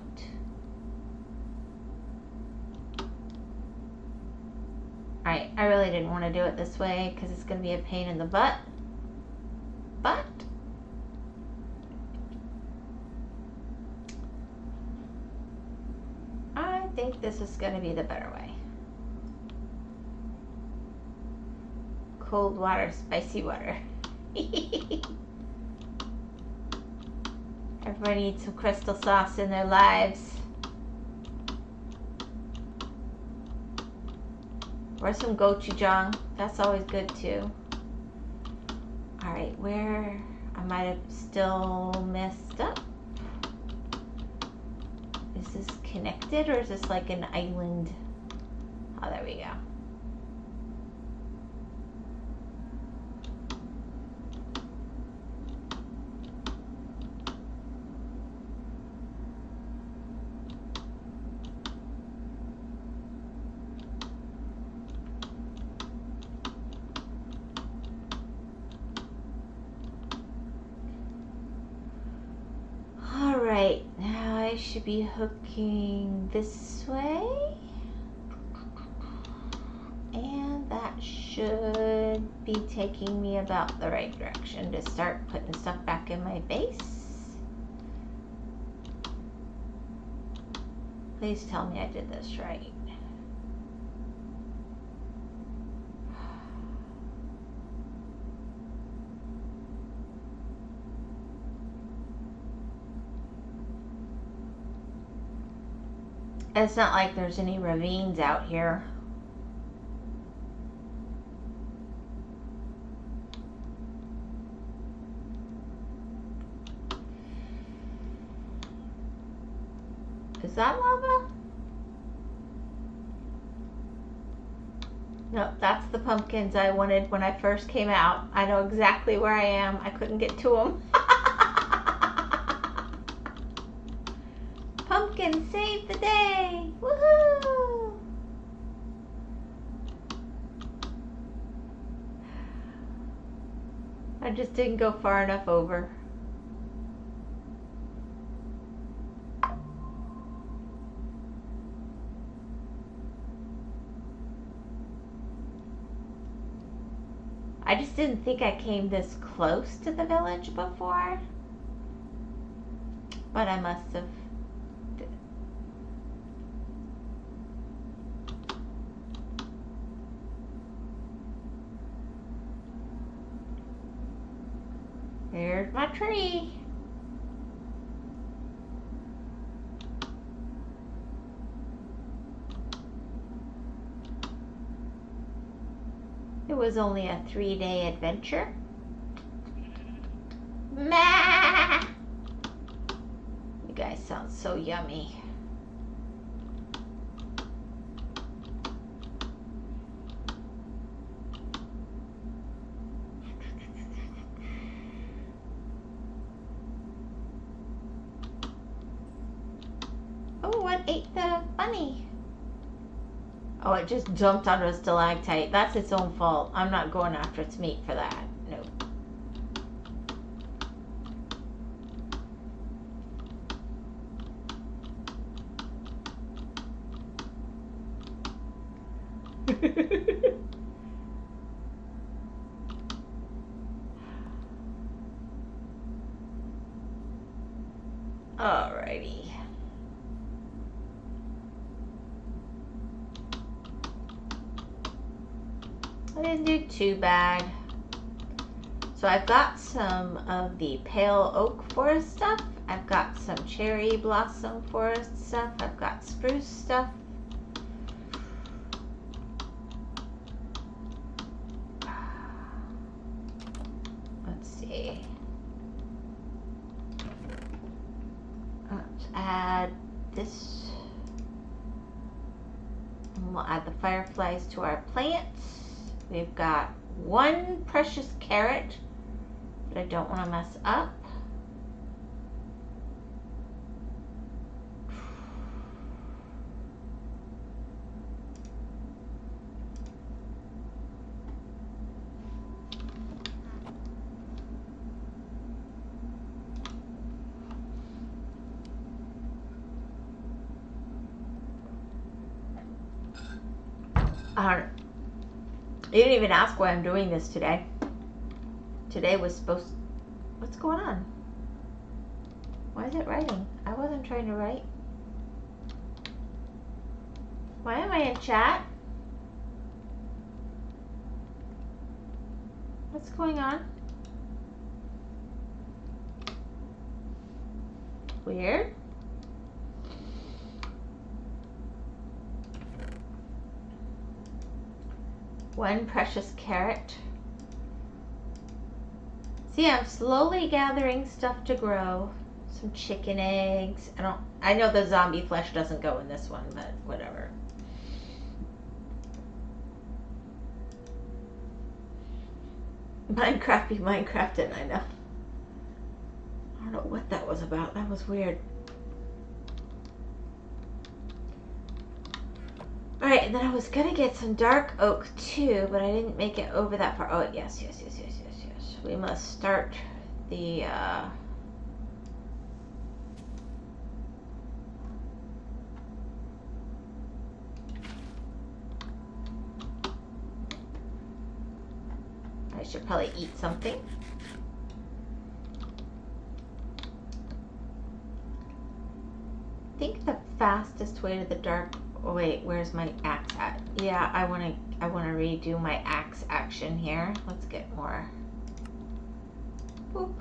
Alright, I really didn't want to do it this way because it's going to be a pain in the butt. But I think this is going to be the better way. Cold water, spicy water. Everybody needs some crystal sauce in their lives. Or some gochujang. That's always good too. Alright, where I might have still messed up. Is this connected or is this like an island? Oh, there we go. Alright, now I should be hooking this way. And that should be taking me about the right direction to start putting stuff back in my base. Please tell me I did this right. It's not like there's any ravines out here. Is that lava? No, that's the pumpkins I wanted when I first came out. I know exactly where I am. I couldn't get to them. Pumpkin saved the day! Woohoo! I just didn't go far enough over. I just didn't think I came this close to the village before. But I must have. There's my tree. It was only a 3-day adventure. Meh! You guys sound so yummy. Oh, what ate the bunny? Oh, it just jumped onto a stalactite. That's its own fault. I'm not going after its meat for that. No. Alrighty. I didn't do too bad. So I've got some of the pale oak forest stuff. I've got some cherry blossom forest stuff. I've got spruce stuff. Let's see. Let's add this. And we'll add the fireflies to our plants. We've got one precious carrot that I don't want to mess up. You didn't even ask why I'm doing this today. Today was supposed to... What's going on? Why is it writing? I wasn't trying to write. Why am I in chat? What's going on? Weird. One precious carrot. See, I'm slowly gathering stuff to grow. Some chicken eggs. I know the zombie flesh doesn't go in this one, but whatever. Minecraft be Minecrafting, I know. I don't know what that was about. That was weird. Alright, and then I was gonna get some dark oak too, but I didn't make it over that far. Oh, yes. We must start the, I should probably eat something. I think the fastest way to the dark... Oh wait, where's my axe at? Yeah, I wanna redo my axe action here. Let's get more. Boop.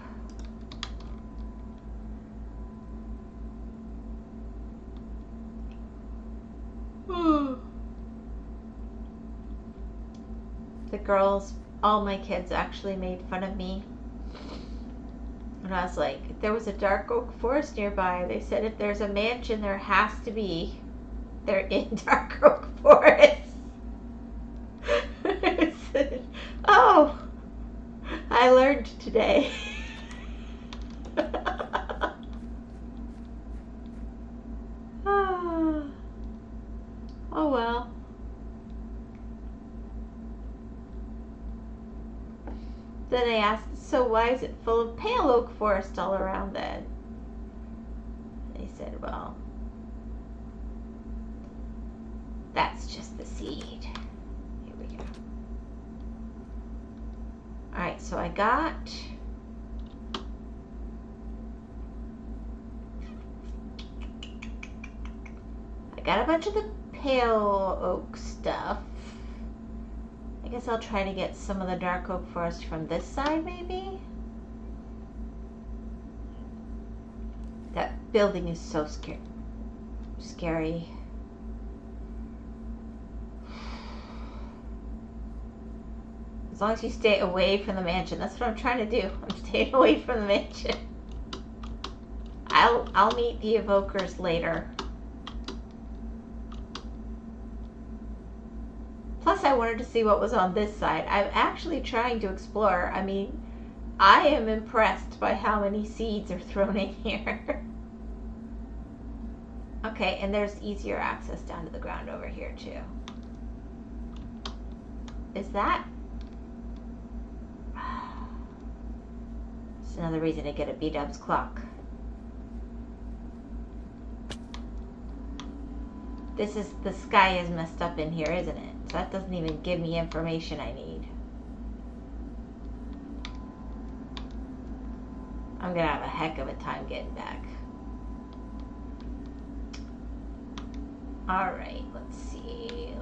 The girls, all my kids actually made fun of me. And I was like, if there was a dark oak forest nearby, they said if there's a mansion, there has to be. They're in dark oak forest. I said, oh, I learned today. Oh well. Then I asked, so why is it full of pale oak forest all around then? They said, well, that's just the seed. Here we go. Alright, so I got a bunch of the pale oak stuff. I guess I'll try to get some of the dark oak forest from this side, maybe? building is so scary. As long as you stay away from the mansion. That's what I'm trying to do. I'm staying away from the mansion. I'll meet the evokers later. Plus, I wanted to see what was on this side. I'm actually trying to explore. I mean, I am impressed by how many seeds are thrown in here. Okay, and there's easier access down to the ground over here too. Is that? It's another reason to get a B-dubs clock. The sky is messed up in here, isn't it? So that doesn't even give me information I need. I'm gonna have a heck of a time getting back. Alright, let's see.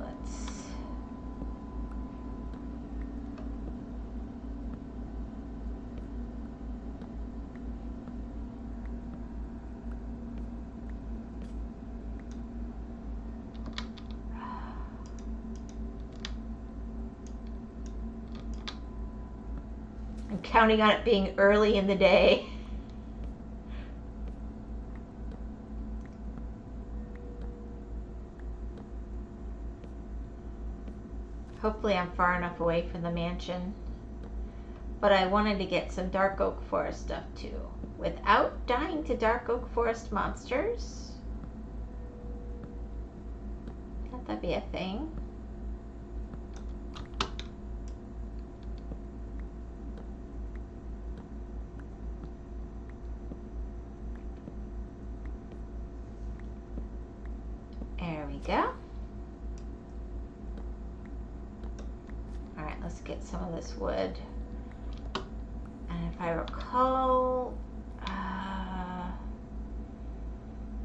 I'm counting on it being early in the day. Hopefully I'm far enough away from the mansion. But I wanted to get some dark oak forest stuff too, without dying to dark oak forest monsters. Can't that be a thing? There we go. Alright, let's get some of this wood. And if I recall,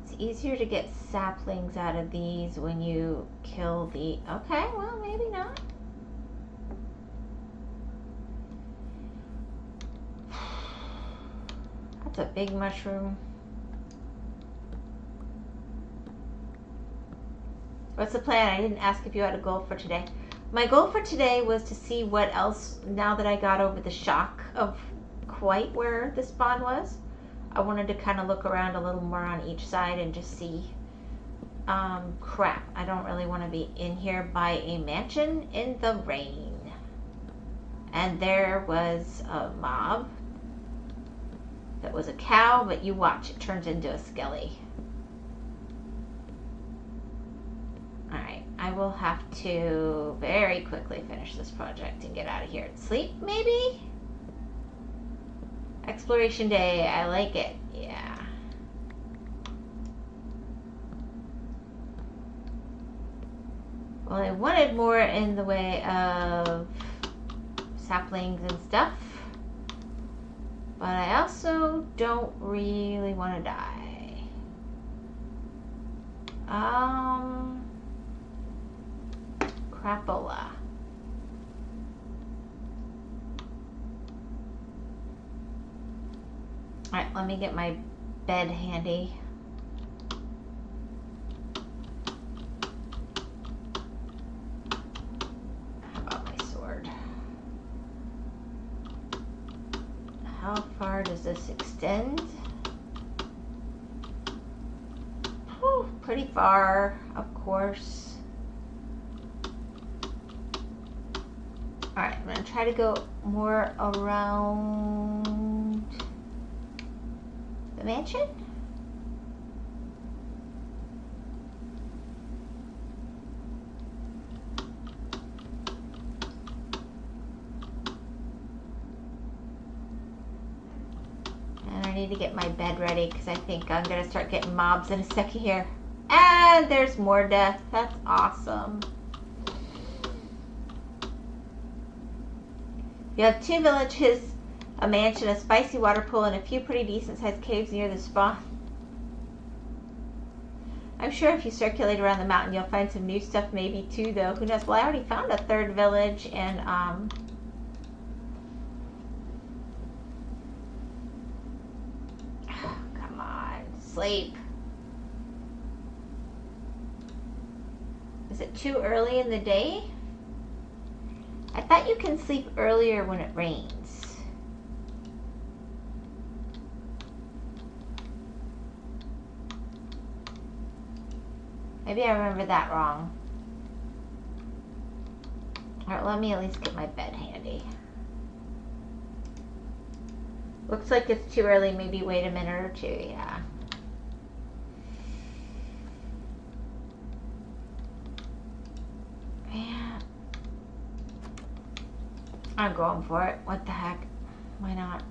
it's easier to get saplings out of these when you kill the... Okay, well, maybe not. That's a big mushroom. What's the plan? I didn't ask if you had a goal for today. My goal for today was to see what else, now that I got over the shock of quite where the spawn was. I wanted to kind of look around a little more on each side and just see. Crap, I don't really want to be in here by a mansion in the rain. And there was a mob that was a cow, but you watch, it turns into a skelly. Alright, I will have to very quickly finish this project and get out of here and sleep, maybe? Exploration day, I like it, yeah. Well, I wanted more in the way of saplings and stuff, but I also don't really want to die. Crapola. Alright, let me get my bed handy. How about my sword? How far does this extend? Whew, pretty far, of course. Alright, I'm going to try to go more around the mansion. And I need to get my bed ready because I think I'm going to start getting mobs in a second here. And there's more death. That's awesome. You have 2 villages, a mansion, a spicy water pool, and a few pretty decent-sized caves near the spawn. I'm sure if you circulate around the mountain, you'll find some new stuff maybe too, though. Who knows? Well, I already found a 3rd village, and, come on. sleep. Is it too early in the day? I thought you can sleep earlier when it rains. Maybe I remember that wrong. Alright, let me at least get my bed handy. Looks like it's too early. Maybe wait a minute or two. Yeah. Yeah. I'm going for it. What the heck? Why not?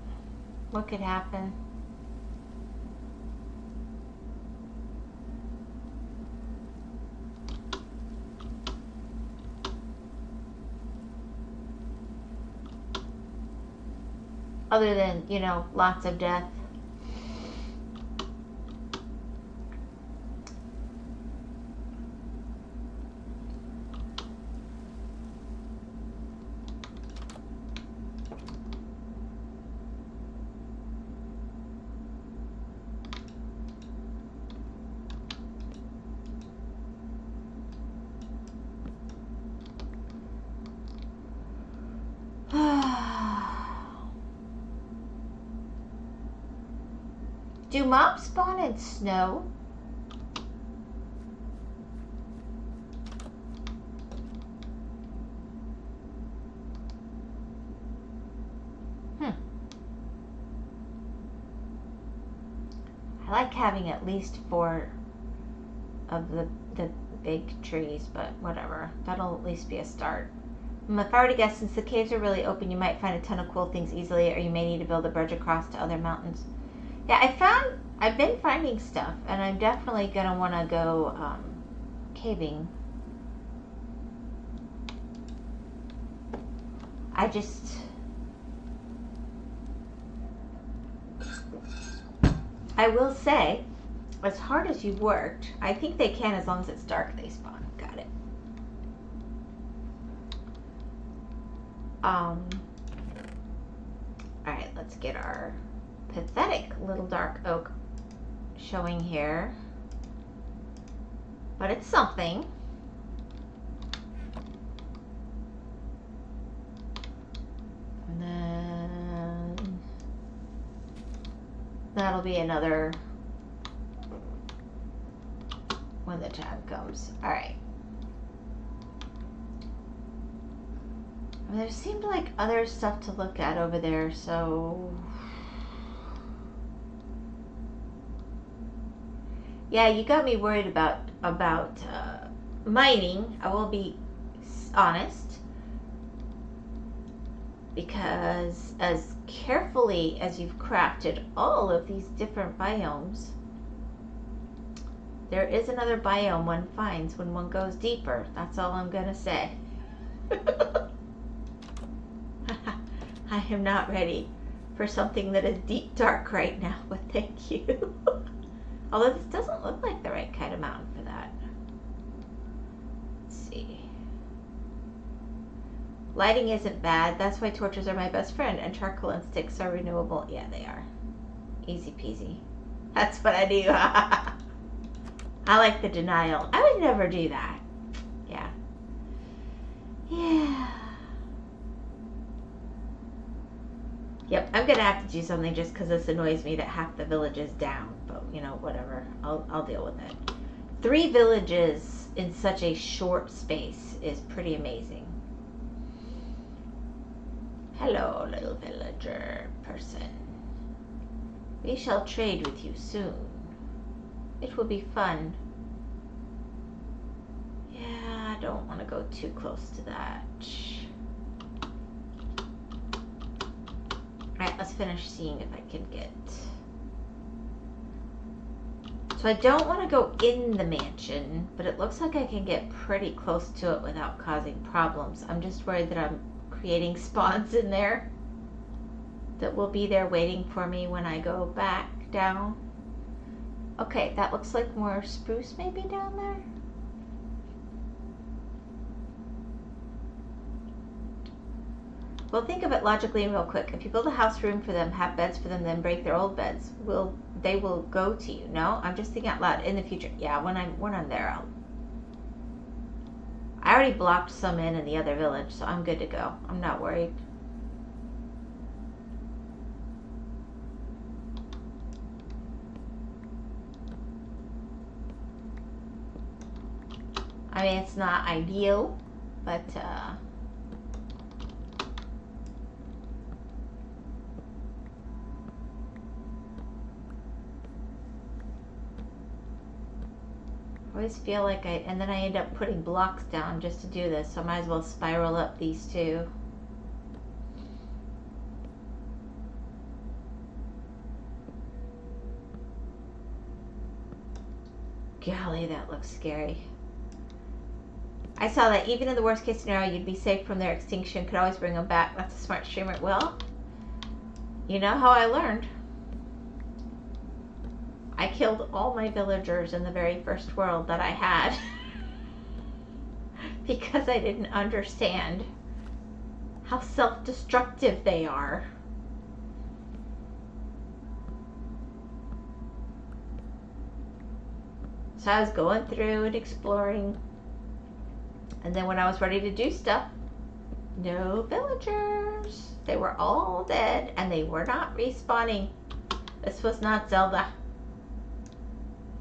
What could happen? Other than, you know, lots of death. Do mobs spawn in snow? I like having at least 4 of the big trees, but whatever. That'll at least be a start. If I were to guess, since the caves are really open, you might find a ton of cool things easily, or you may need to build a bridge across to other mountains. Yeah, I've been finding stuff, and I'm definitely gonna want to go caving. I will say, as hard as you've worked, I think they can, as long as it's dark, they spawn. Got it. Alright, let's get our pathetic little dark oak showing here. But it's something. And then that'll be another when the time comes. Alright. There seemed like other stuff to look at over there, so yeah, you got me worried about mining. I will be honest, because as carefully as you've crafted all of these different biomes, there is another biome one finds when one goes deeper. That's all I'm gonna say. I am not ready for something that is deep dark right now, but thank you. Although this doesn't look like the right kind of mountain for that. Let's see. Lighting isn't bad. That's why torches are my best friend, and charcoal and sticks are renewable. Yeah, they are. Easy peasy. That's what I do. I like the denial. I would never do that. Yeah. Yeah. Yep, I'm gonna have to do something just because this annoys me that half the village is down. But, you know, whatever. I'll deal with it. 3 villages in such a short space is pretty amazing. Hello, little villager person. We shall trade with you soon. It will be fun. Yeah, I don't want to go too close to that. Alright, let's finish seeing if I can get... So I don't want to go in the mansion, but it looks like I can get pretty close to it without causing problems. I'm just worried that I'm creating spawns in there that will be there waiting for me when I go back down. Okay, that looks like more spruce maybe down there. Well, think of it logically and real quick. If you build a house room for them, have beds for them, then break their old beds, they will go to you? No, I'm just thinking out loud. In the future, yeah. When I'm there, I already blocked some in the other village, so I'm good to go. I'm not worried. I mean, it's not ideal, but I always feel like and then I end up putting blocks down just to do this, so I might as well spiral up these two. Golly, that looks scary. I saw that even in the worst case scenario, you'd be safe from their extinction. Could always bring them back. That's a smart streamer. Well, you know how I learned. I killed all my villagers in the very first world that I had because I didn't understand how self-destructive they are. So I was going through and exploring, and then when I was ready to do stuff, no villagers. They were all dead and they were not respawning. This was not Zelda.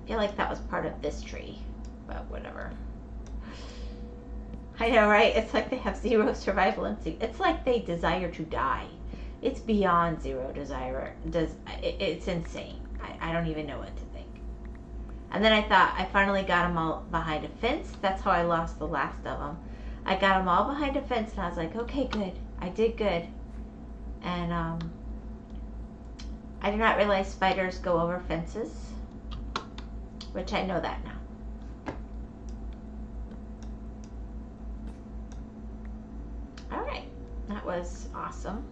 I feel like that was part of this tree, but whatever. I know, right? It's like they have zero survival instinct. It's like they desire to die. It's beyond zero desire. It's insane. I don't even know what to think. And then I thought I finally got them all behind a fence. That's how I lost the last of them. I got them all behind a fence, and I was like, okay, good. I did good. And I did not realize spiders go over fences, which I know that now. All right, that was awesome.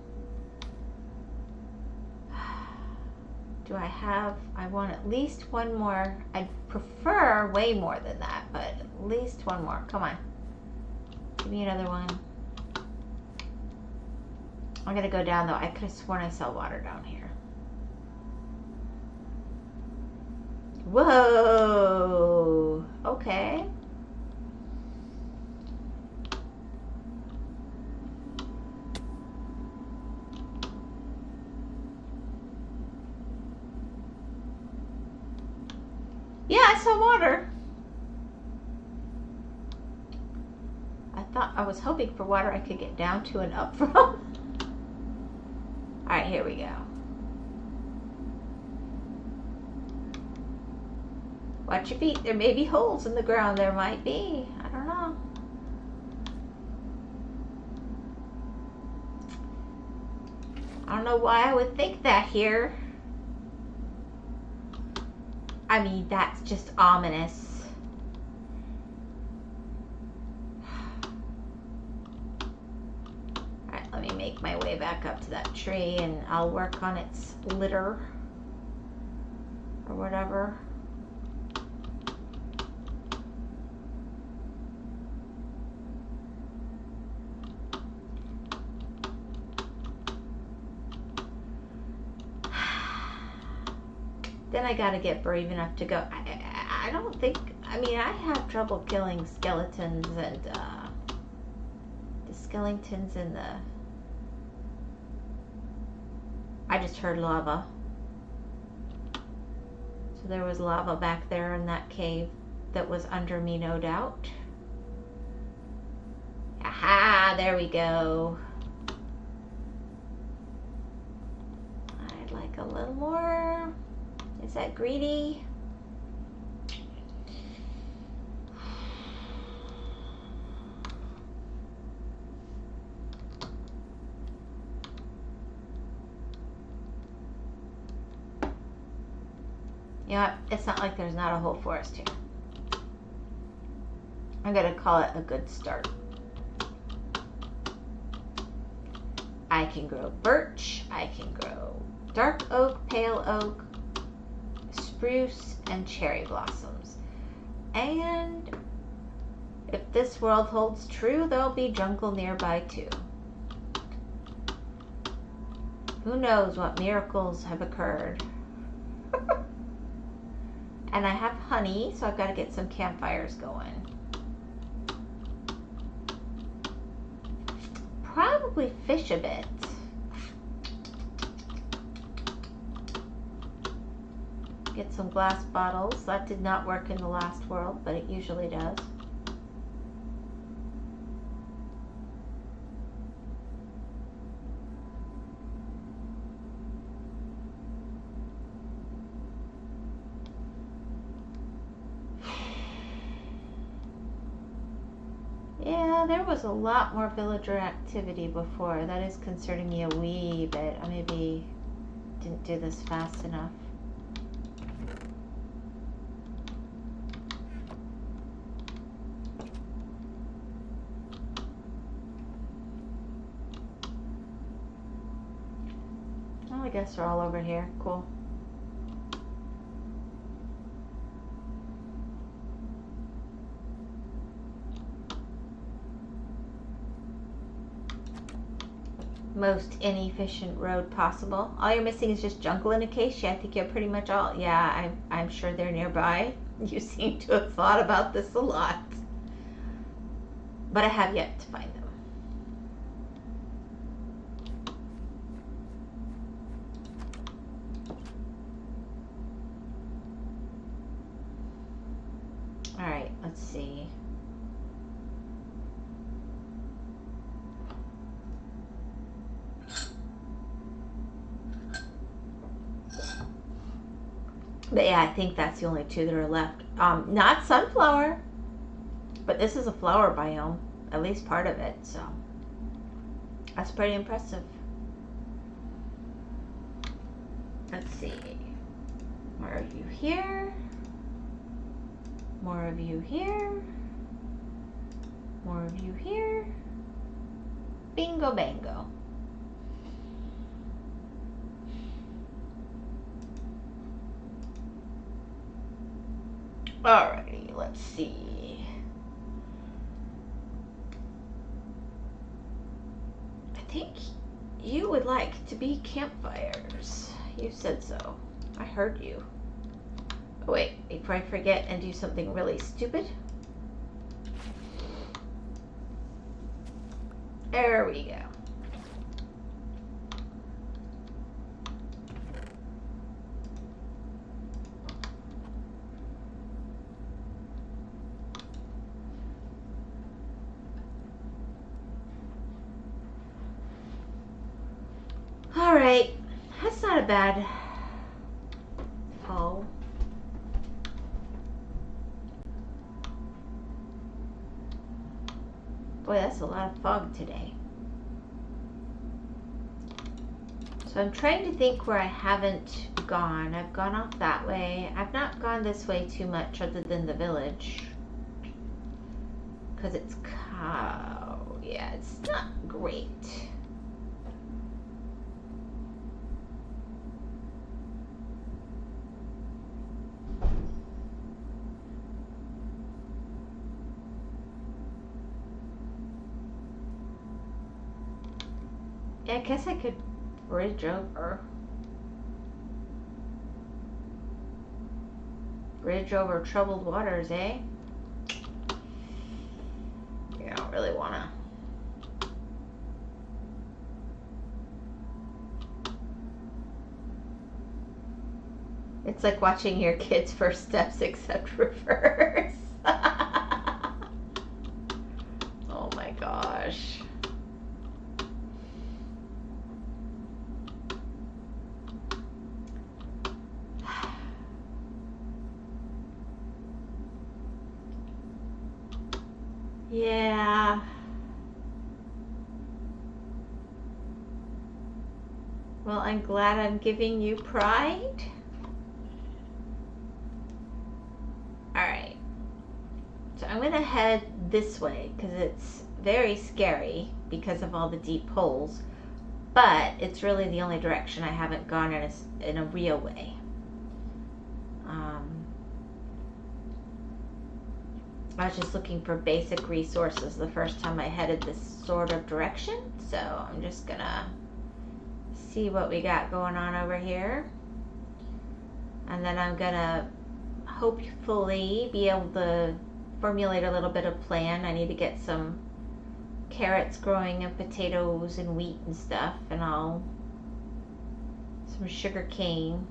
Do I want at least one more. I'd prefer way more than that, but at least one more. Come on. Give me another one. I'm gonna go down though. I could have sworn I saw water down here. Whoa. Okay. Yeah, I saw water. I was hoping for water I could get down to and up from. Alright, here we go. Watch your feet. There may be holes in the ground. There might be. I don't know. I don't know why I would think that here. I mean, that's just ominous. Alright, let me make my way back up to that tree and I'll work on its litter or whatever. Then I gotta get brave enough to go. I don't think, I mean, I have trouble killing skeletons and the skeletons in the, I just heard lava. So there was lava back there in that cave that was under me, no doubt. Aha, there we go. I'd like a little more. Is that greedy? You know what? It's not like there's not a whole forest here. I'm gonna call it a good start. I can grow birch, I can grow dark oak, pale oak, spruce, and cherry blossoms. And if this world holds true, there'll be jungle nearby too. Who knows what miracles have occurred. And I have honey, so I've got to get some campfires going. Probably fish a bit. Get some glass bottles. That did not work in the last world, but it usually does. Yeah, there was a lot more villager activity before. That is concerning me a wee bit. I maybe didn't do this fast enough. Oh, I guess they're all over here. Cool. Most inefficient road possible. All you're missing is just jungle and acacia. I think you're pretty much all. Yeah, I'm sure they're nearby. You seem to have thought about this a lot, but I have yet to find them. All right, let's see. But yeah, I think that's the only two that are left. Not sunflower, but this is a flower biome, at least part of it, so that's pretty impressive. Let's see. More of you here. More of you here. More of you here. Bingo bango. Alrighty, let's see. I think you would like to be campfires. You said so. I heard you. Oh, wait, before I forget and do something really stupid. There we go. Alright, that's not a bad haul. Boy, that's a lot of fog today. So I'm trying to think where I haven't gone. I've gone off that way. I've not gone this way too much other than the village. Because it's cow. Yeah, it's not great. Yeah, I guess I could bridge over. Bridge over troubled waters, eh? You don't really wanna. It's like watching your kids' first steps except reverse. Oh my gosh. Yeah. Well, I'm glad I'm giving you pride. Alright. So I'm going to head this way because it's very scary because of all the deep holes. But it's really the only direction I haven't gone in a real way. I was just looking for basic resources the first time I headed this sort of direction, so I'm just gonna see what we got going on over here. And then I'm gonna hopefully be able to formulate a little bit of plan. I need to get some carrots growing and potatoes and wheat and stuff, and some sugar cane,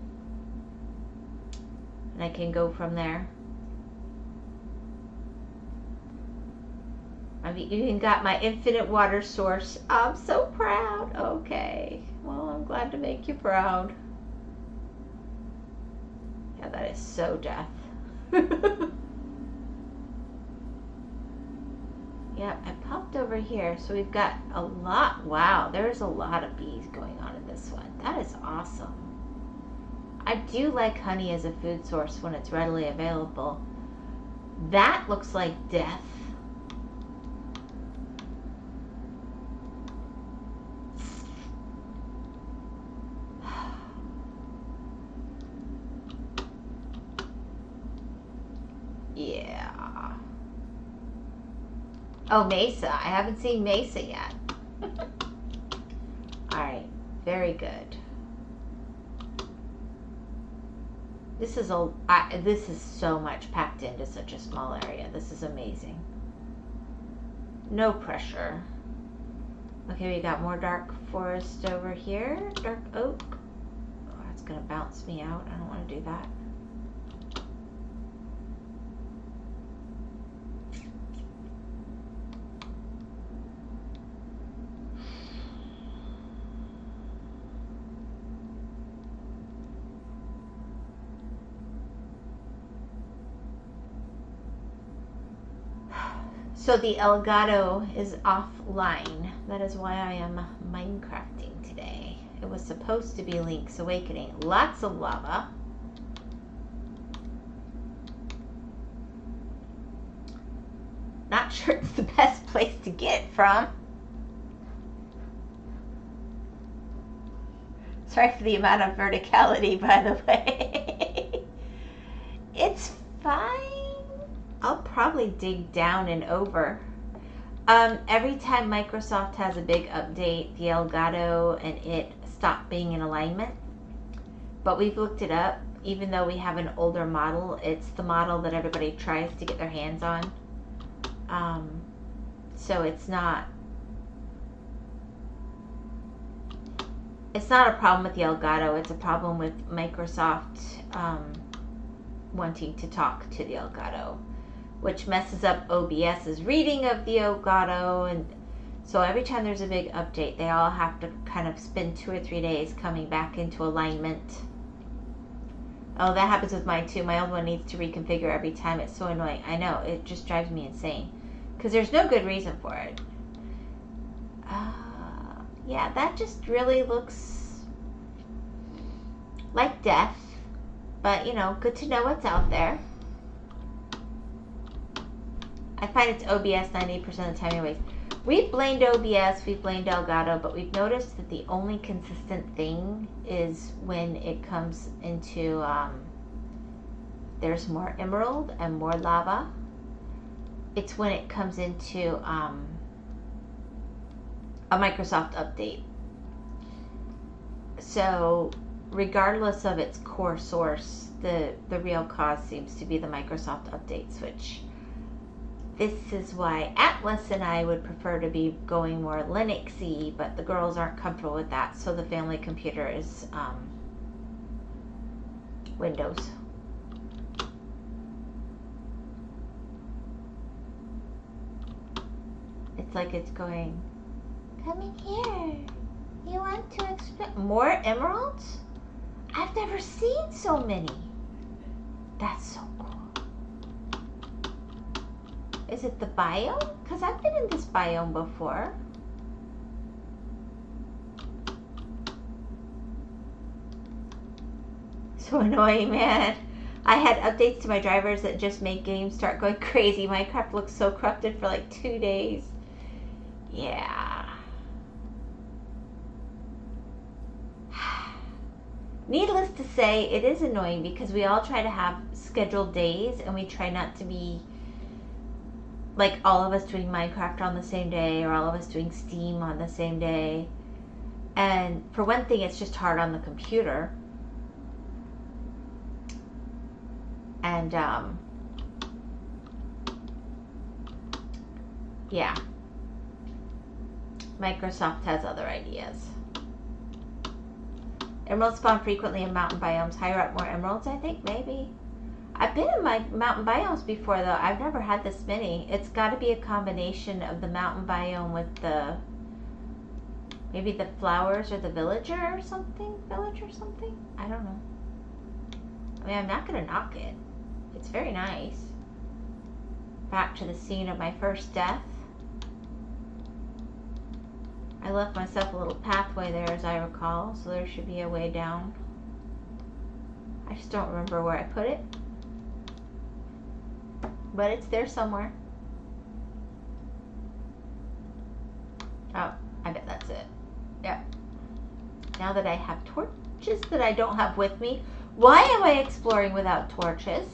and I can go from there. I've even got my infinite water source. I'm so proud. Okay, well, I'm glad to make you proud. Yeah, that is so death. Yeah, I popped over here, so we've got a lot. Wow, there's a lot of bees going on in this one. That is awesome. I do like honey as a food source when it's readily available. That looks like death. Yeah. Oh, Mesa. I haven't seen Mesa yet. Alright. Very good. This is so much packed into such a small area. This is amazing. No pressure. Okay, we got more dark forest over here. Dark oak. Oh, that's gonna bounce me out. I don't want to do that. So the Elgato is offline. That is why I am Minecrafting today. It was supposed to be Link's Awakening. Lots of lava. Not sure it's the best place to get from. Sorry for the amount of verticality, by the way. It's fine. I'll probably dig down and over. Every time Microsoft has a big update, the Elgato and it stop being in alignment. But we've looked it up. Even though we have an older model, it's the model that everybody tries to get their hands on. So it's not a problem with the Elgato. It's a problem with Microsoft wanting to talk to the Elgato, which messes up OBS's reading of the Elgato. And so every time there's a big update, they all have to kind of spend 2 or 3 days coming back into alignment. Oh, that happens with mine too. My old one needs to reconfigure every time. It's so annoying. I know, it just drives me insane because there's no good reason for it. Yeah, that just really looks like death, but you know, good to know what's out there. I find it's OBS 90% of the time anyways. We've blamed OBS, we've blamed Elgato, but we've noticed that the only consistent thing is when it comes into, there's more emerald and more lava. It's when it comes into a Microsoft update. So regardless of its core source, the real cause seems to be the Microsoft updates, which this is why Atlas and I would prefer to be going more Linux-y, but the girls aren't comfortable with that, so the family computer is Windows. It's like it's going, come in here. You want to explore more emeralds? I've never seen so many. That's so cool. Is it the biome? Because I've been in this biome before. So annoying, man. I had updates to my drivers that just make games start going crazy. Minecraft looks so corrupted for like 2 days. Yeah. Needless to say, it is annoying because we all try to have scheduled days and we try not to be like all of us doing Minecraft on the same day or all of us doing Steam on the same day. And for one thing, it's just hard on the computer. And, yeah. Microsoft has other ideas. Emeralds spawn frequently in mountain biomes. Higher up, more emeralds, I think, maybe. I've been in my mountain biomes before, though. I've never had this many. It's got to be a combination of the mountain biome with the, maybe the flowers or the villager or something? I don't know. I mean, I'm not going to knock it. It's very nice. Back to the scene of my first death. I left myself a little pathway there, as I recall, so there should be a way down. I just don't remember where I put it. But it's there somewhere. Oh, I bet that's it. Yep. Now that I have torches that I don't have with me, why am I exploring without torches?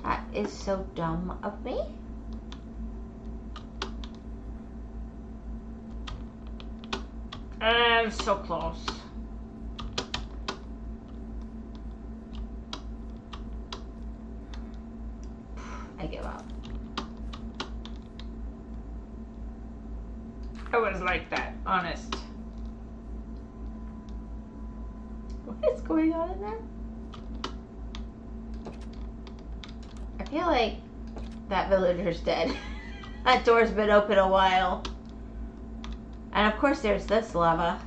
That is so dumb of me. I'm so close. I give up. I was like that, honest. What is going on in there? I feel like that villager's dead. That door's been open a while. And of course there's this lava.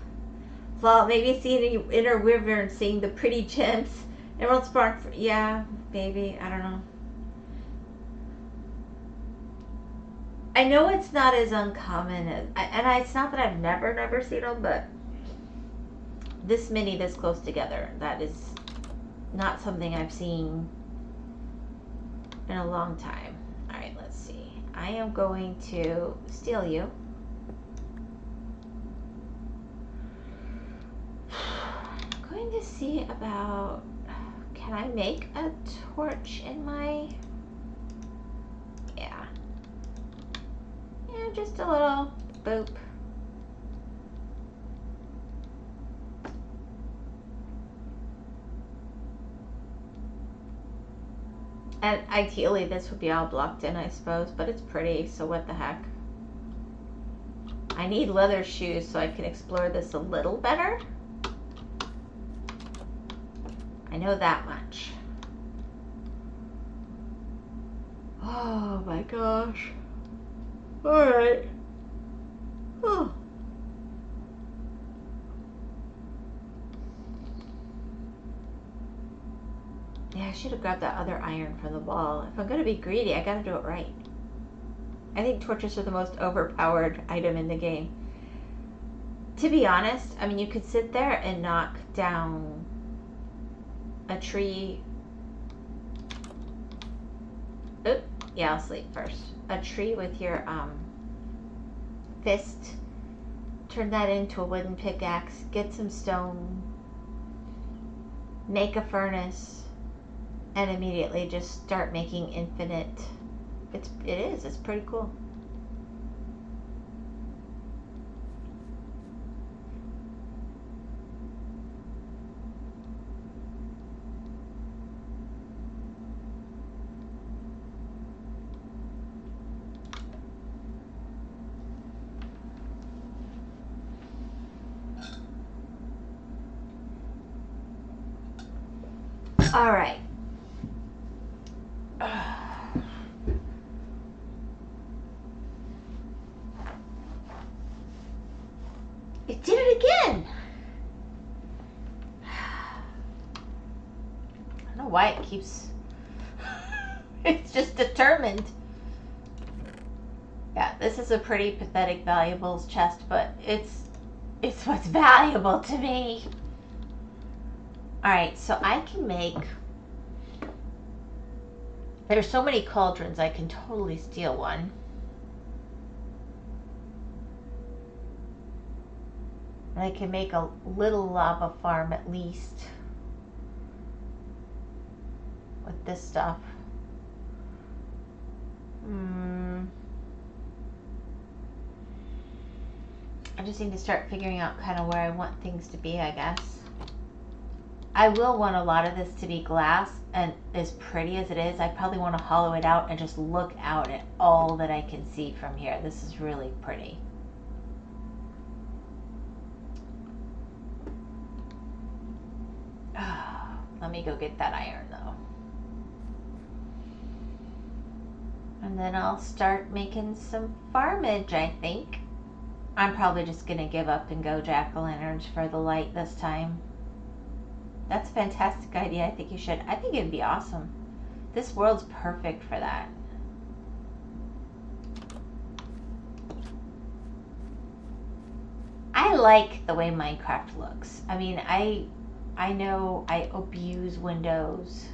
Well, maybe seeing the inner wyvern, seeing the pretty gems. Emerald spawn, yeah, maybe, I don't know. I know it's not as uncommon as, it's not that I've never seen them, but this many this close together, that is not something I've seen in a long time. Alright, let's see. I am going to steal you. I'm going to see about, can I make a torch in my, yeah, just a little boop. And ideally this would be all blocked in, I suppose, but it's pretty, so what the heck. I need leather shoes so I can explore this a little better. I know that much. Oh my gosh. Alright. Oh. Yeah, I should have grabbed that other iron from the wall. If I'm going to be greedy, I gotta do it right. I think torches are the most overpowered item in the game. To be honest, I mean, you could sit there and knock down a tree. Oop, yeah, I'll sleep first. A tree with your fist. Turn that into a wooden pickaxe. Get some stone. Make a furnace. And immediately just start making infinite. It's pretty cool. All right. It did it again. I don't know why it keeps. It's just determined. Yeah, this is a pretty pathetic valuables chest, but it's what's valuable to me. Alright, so I can make... There's so many cauldrons, I can totally steal one. And I can make a little lava farm at least. With this stuff. just need to start figuring out kind of where I want things to be, I guess. I will want a lot of this to be glass, and as pretty as it is, I probably want to hollow it out and just look out at all that I can see from here. This is really pretty. Let me go get that iron though. And then I'll start making some farmage, I think. I'm probably just going to give up and go jack-o'-lanterns for the light this time. That's a fantastic idea. I think you should. I think it'd be awesome. This world's perfect for that. I like the way Minecraft looks. I mean, I know I abuse Windows,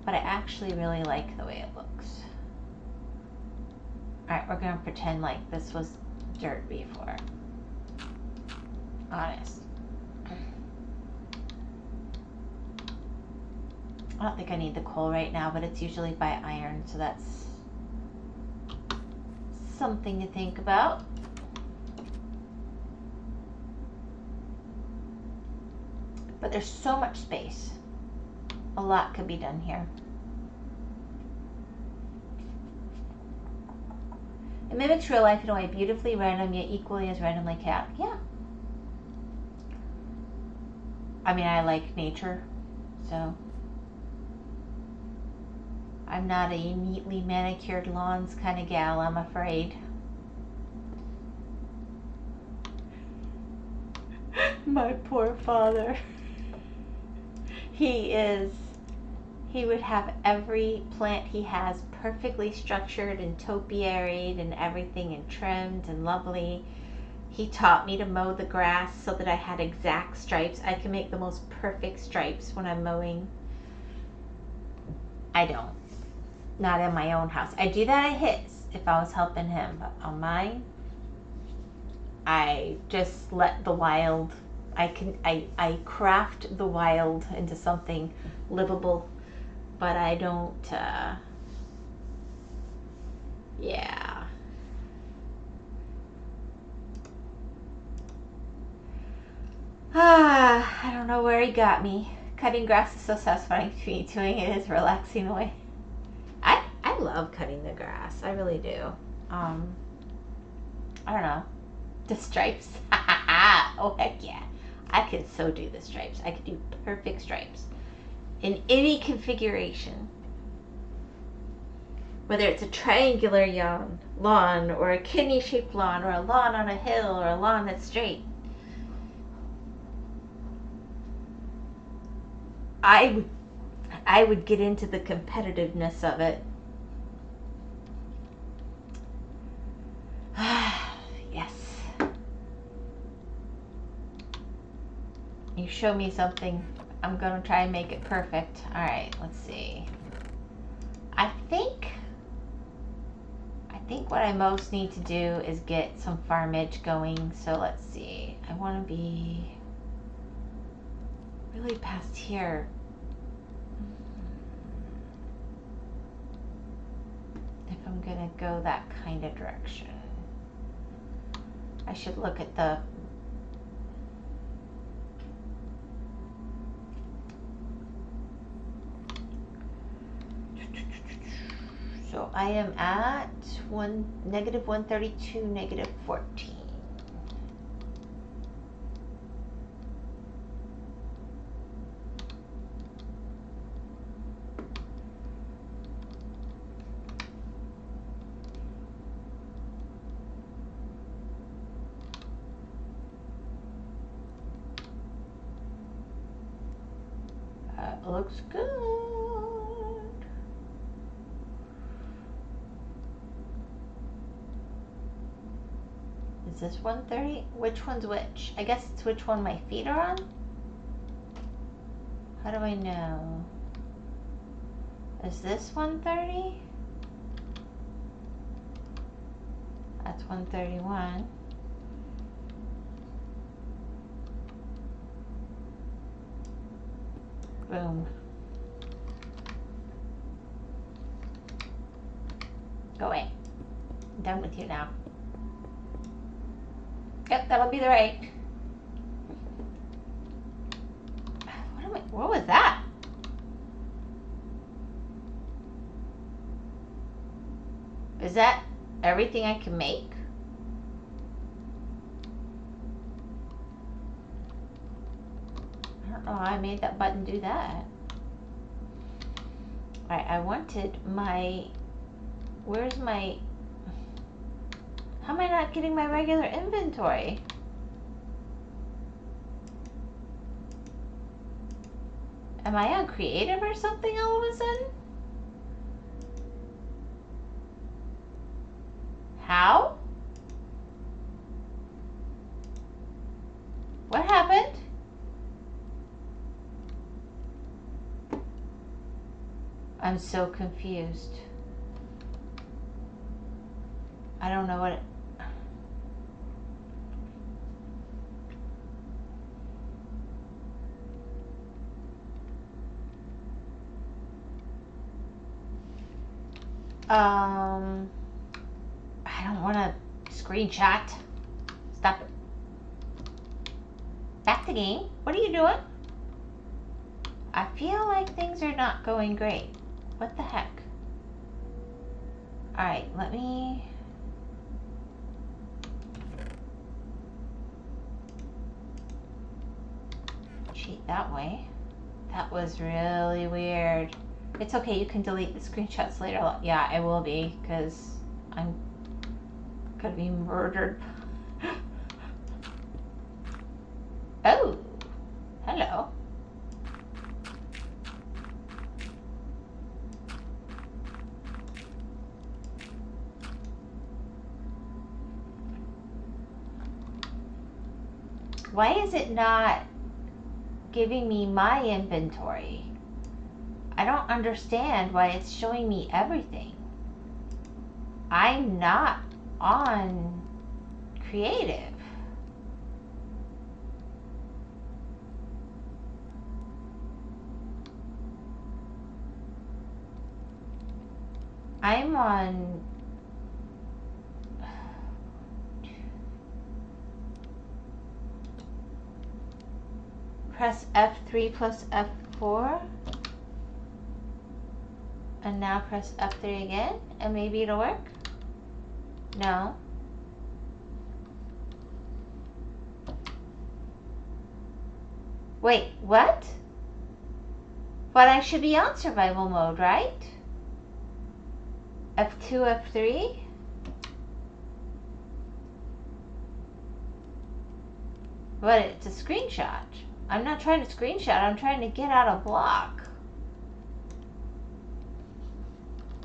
but I actually really like the way it looks. Alright, we're gonna pretend like this was dirt before. Honest. I don't think I need the coal right now, but it's usually by iron, so that's something to think about. But there's so much space. A lot could be done here. It mimics real life in a way beautifully random, yet equally as randomly chaotic. Yeah. I mean, I like nature, so I'm not a neatly manicured lawns kind of gal, I'm afraid. My poor father. He would have every plant he has perfectly structured and topiaried and everything and trimmed and lovely. He taught me to mow the grass so that I had exact stripes. I can make the most perfect stripes when I'm mowing. I don't. Not in my own house. I do that at his if I was helping him, but on mine, I just let the wild, I craft the wild into something livable, but I don't, yeah. I don't know where he got me. Cutting grass is so satisfying to me. Doing it is relaxing away. I love cutting the grass. I really do. I don't know. The stripes. Oh, heck yeah. I could so do the stripes. I could do perfect stripes in any configuration. Whether it's a triangular lawn or a kidney-shaped lawn or a lawn on a hill or a lawn that's straight. I would get into the competitiveness of it. Yes. You show me something, I'm gonna try and make it perfect. Alright, let's see. I think what I most need to do is get some farmage going. So let's see. I want to be really past here. If I'm gonna go that kind of direction, I should look at the so I am at negative 132, negative 14. Looks good. Is this 130? Which one's which? I guess it's which one my feet are on? How do I know? Is this 130? That's 131. Boom. Go away. I'm done with you now. Yep, that'll be the right. What was that? Is that everything I can make? I don't know how I made that button do that. Alright, I wanted my... Where's my... How am I not getting my regular inventory? Am I on creative or something all of a sudden? How? What happened? I'm so confused. I don't know what it... I don't want to screenshot. Stop it. Back to game. What are you doing? I feel like things are not going great. What the heck? Alright, let me... cheat that way. That was really weird. It's okay, you can delete the screenshots later. Yeah, I will be, because I'm gonna be murdered. Oh, hello. Why is it not giving me my inventory? I don't understand why it's showing me everything. I'm not on creative. I'm on... Press F3 plus F4. And now press F3 again, and maybe it'll work? No. Wait, what? But I should be on survival mode, right? F2, F3? But it's a screenshot. I'm not trying to screenshot, I'm trying to get out a block.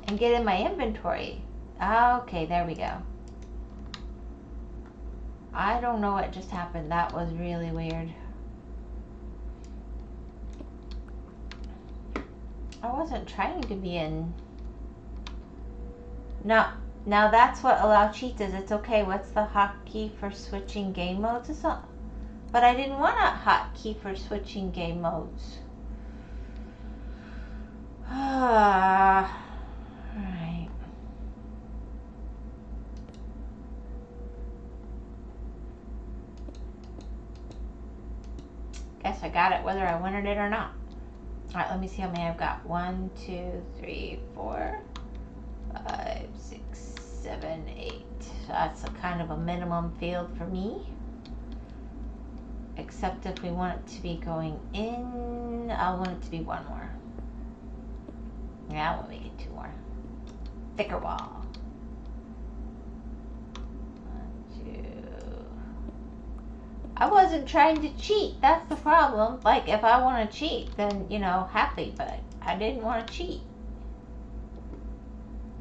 And get in my inventory. Okay, there we go. I don't know what just happened. That was really weird. I wasn't trying to be in... No, now that's what allow cheats is. It's okay. What's the hotkey for switching game modes? It's not... But I didn't want a hotkey for switching game modes. Alright. Guess I got it whether I wanted it or not. Alright, let me see how many I've got. 1, 2, 3, 4, 5, 6, 7, 8. That's a kind of a minimum field for me. Except if we want it to be going in, I'll want it to be one more. Yeah, we'll make it 2 more. Thicker wall. 1, 2. I wasn't trying to cheat. That's the problem. Like, if I want to cheat, then, you know, happy. But I didn't want to cheat.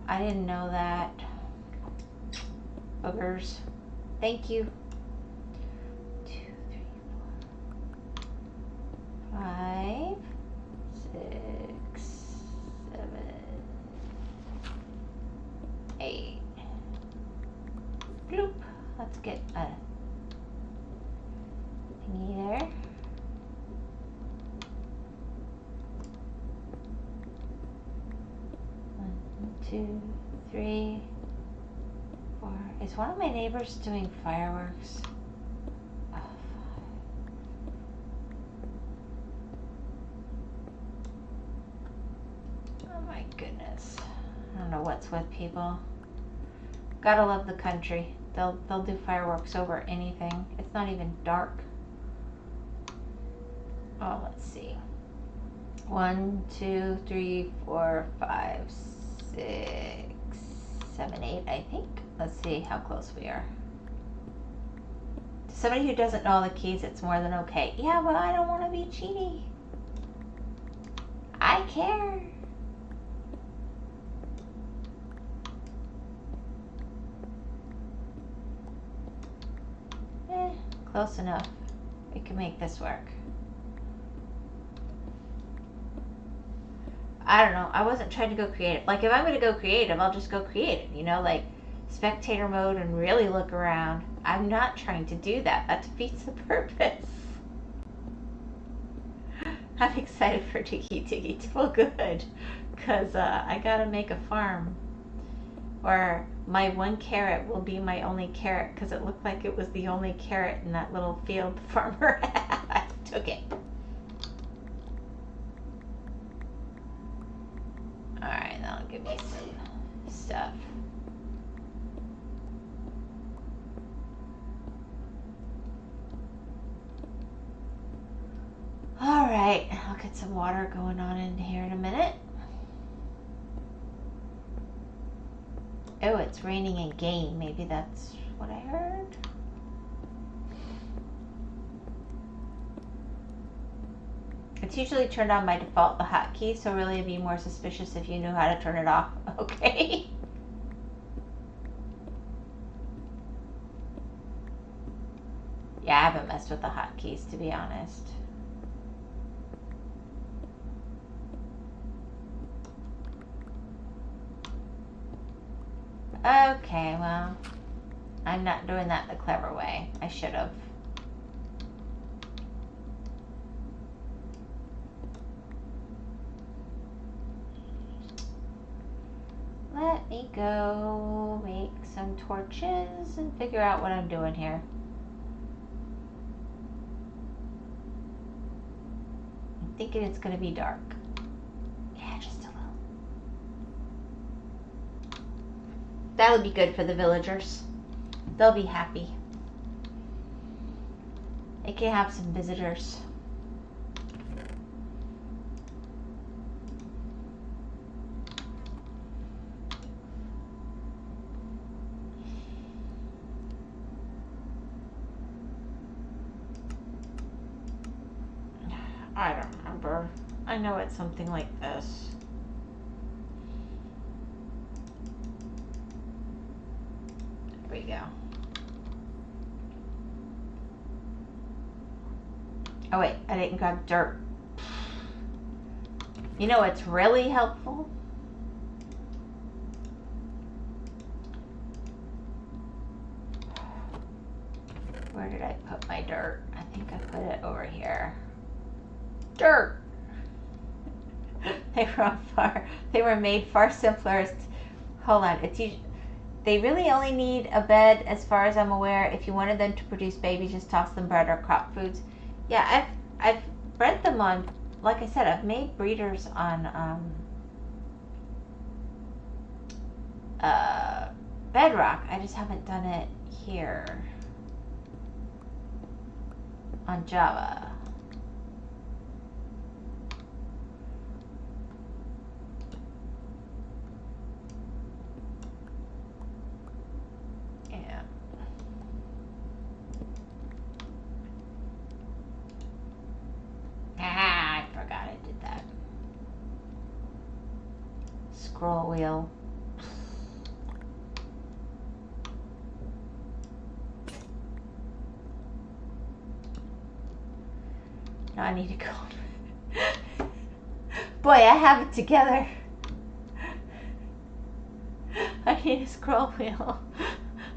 I didn't know that. Boogers. Thank you. 2, 3, 4, 5, 6, 7, 8. Bloop. Let's get a thingy there. 1, 2, 3, 4. Is one of my neighbors doing fireworks? don't know what's with people. Gotta love the country. They'll do fireworks over anything. It's not even dark. Oh, let's see. 1, 2, 3, 4, 5, 6, 7, 8, I think. Let's see how close we are. To somebody who doesn't know all the keys, it's more than okay. Yeah, but I don't want to be cheaty. I care. Close enough. We can make this work. I don't know. I wasn't trying to go creative. Like, if I'm going to go creative, I'll just go creative. You know, like spectator mode and really look around. I'm not trying to do that. That defeats the purpose. I'm excited for Diggy Diggy to feel good. Because I got to make a farm. Or my 1 carrot will be my only carrot. Because it looked like it was the only carrot in that little field the farmer had. I took it. Alright, that'll give me some stuff. Alright, I'll get some water going on in here in a minute. Oh, it's raining in game. Maybe that's what I heard. It's usually turned on by default, the hotkey, so really it'd be more suspicious if you knew how to turn it off. Okay. Yeah, I haven't messed with the hotkeys, to be honest. Okay, well, I'm not doing that the clever way. I should have. Let me go make some torches and figure out what I'm doing here. I'm thinking it's going to be dark. Yeah, just a little. That'll be good for the villagers. They'll be happy. They can have some visitors. I don't remember. I know it's something like this. There we go. Oh wait, I didn't grab dirt. You know what's really helpful? Where did I put my dirt? I think I put it over here. Dirt! They were made far simpler. Hold on, they really only need a bed as far as I'm aware. If you wanted them to produce babies, just toss them bread or crop foods. Yeah, I've bred them on, like I said, I've made breeders on Bedrock. I just haven't done it here on Java. I forgot I did that. Scroll wheel. Now I need to go. Boy, I have it together. I need a scroll wheel.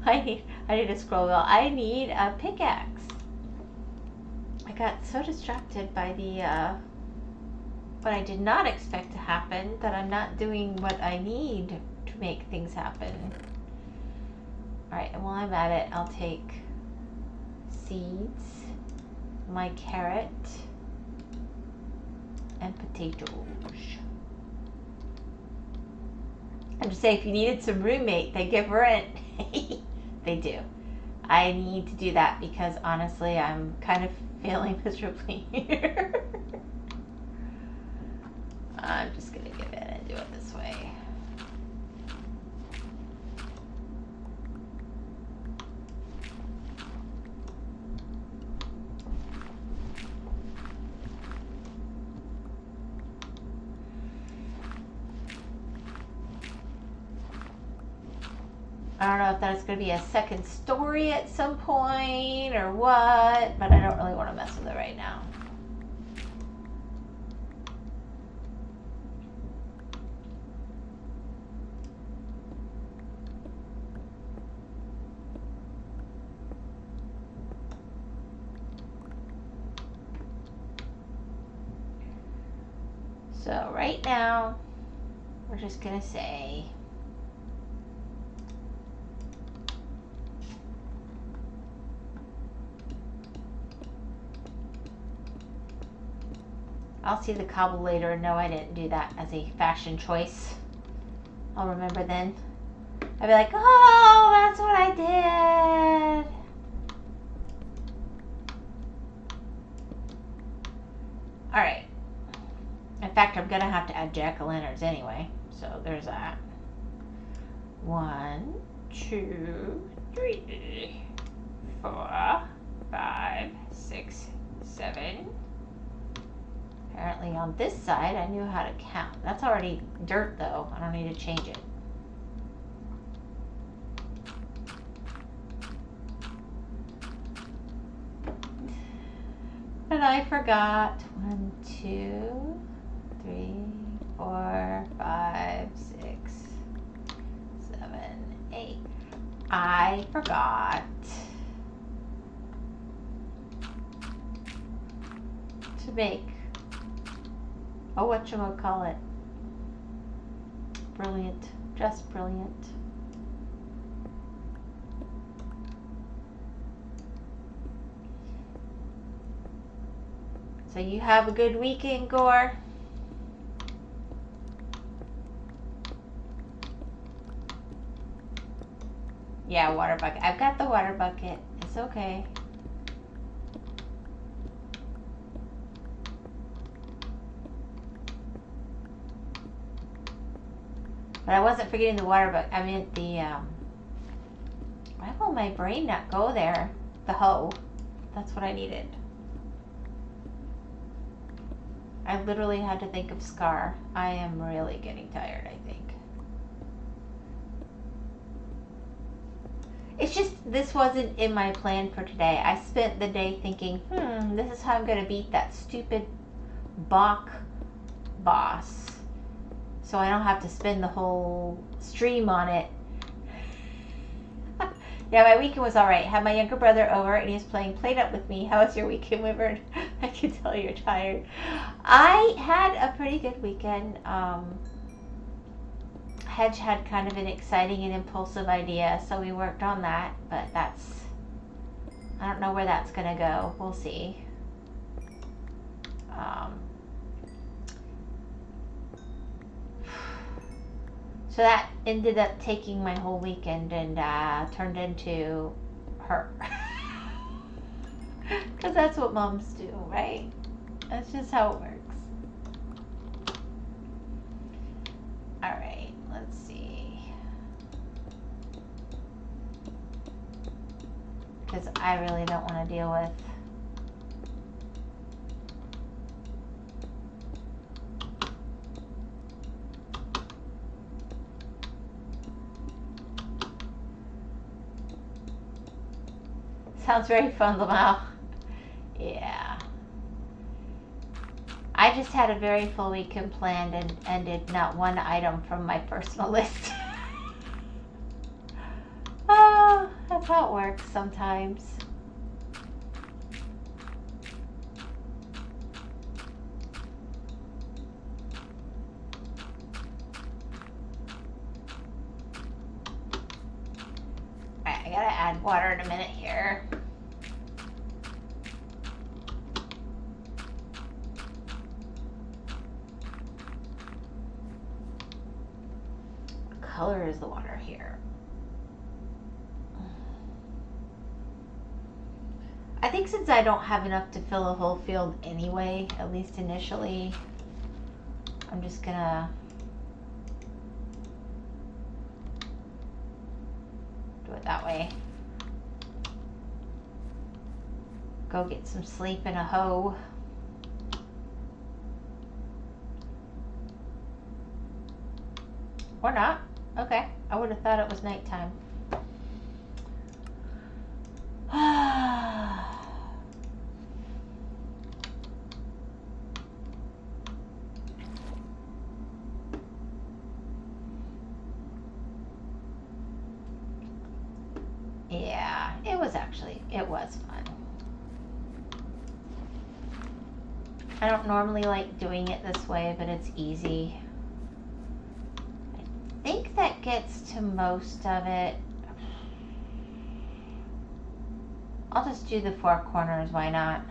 I need a scroll wheel. I need a pickaxe. I got so distracted by the what I did not expect to happen that I'm not doing what I need to make things happen. Alright, and while I'm at it, I'll take seeds, my carrot, and potatoes. I'm just saying, if you needed some roommate, they give rent. They do. I need to do that because honestly, I'm kind of failing miserably here. I'm just going to give in and do it this way. I don't know if that's going to be a second story at some point or what, but I don't really want to mess with it right now. So right now, we're just going to say I'll see the cobble later and no, I didn't do that as a fashion choice. I'll remember then. I'll be like, oh, that's what I did. All right. In fact, I'm going to have to add jack-o'-lanterns anyway. So there's that. 1, 2, 3, 4, 5, 6, 7. Apparently on this side, I knew how to count. That's already dirt though. I don't need to change it. And I forgot 1, 2, 3, 4, 5, 6, 7, 8. I forgot to make whatchamacallit. Brilliant. Just brilliant. So you have a good weekend, Gore? Yeah, water bucket. I've got the water bucket. It's okay. But I wasn't forgetting the water bucket. I meant the, why will my brain not go there? The hoe. That's what I needed. I literally had to think of Scar. I am really getting tired, I think. It's just, this wasn't in my plan for today. I spent the day thinking, this is how I'm going to beat that stupid Bach boss. So I don't have to spend the whole stream on it. Yeah, my weekend was alright. Had my younger brother over and he was playing Play Up with me. How was your weekend, Wyvern? I can tell you're tired. I had a pretty good weekend. Hedge had kind of an exciting and impulsive idea, so we worked on that, but that's, I don't know where that's gonna go. We'll see. So that ended up taking my whole weekend and turned into her. Because that's what moms do, right? That's just how it works. Alright, let's see. Because I really don't want to deal with sounds very fun, Lamau. Yeah. I just had a very full weekend planned and ended not one item from my personal list. Oh, that's how it works sometimes. Alright, I gotta add water in a minute here. color is the water here? I think since I don't have enough to fill a whole field anyway, at least initially, I'm just gonna do it that way. Go get some sleep in a hoe. Or not. Okay, I would have thought it was nighttime. Yeah, it was fun. I don't normally like doing it this way, but it's easy. I think that gets to most of it. I'll just do the 4 corners, why not?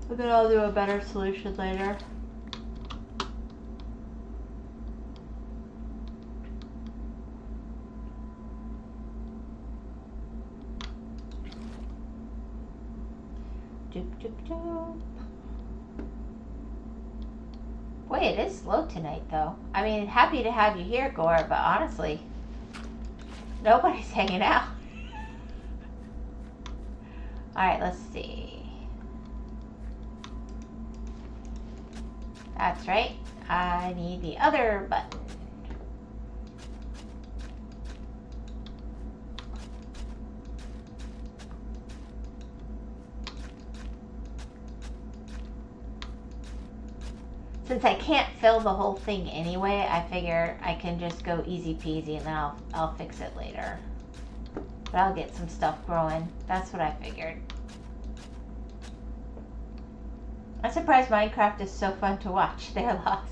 And then I'll do a better solution later. Doop, doop, doop. Boy, it is slow tonight, though. I mean, happy to have you here, Gore, but honestly, nobody's hanging out. Alright, let's see. That's right. I need the other button. Since I can't fill the whole thing anyway, I figure I can just go easy peasy and then I'll fix it later. But I'll get some stuff growing. That's what I figured. I'm surprised Minecraft is so fun to watch. Their loss.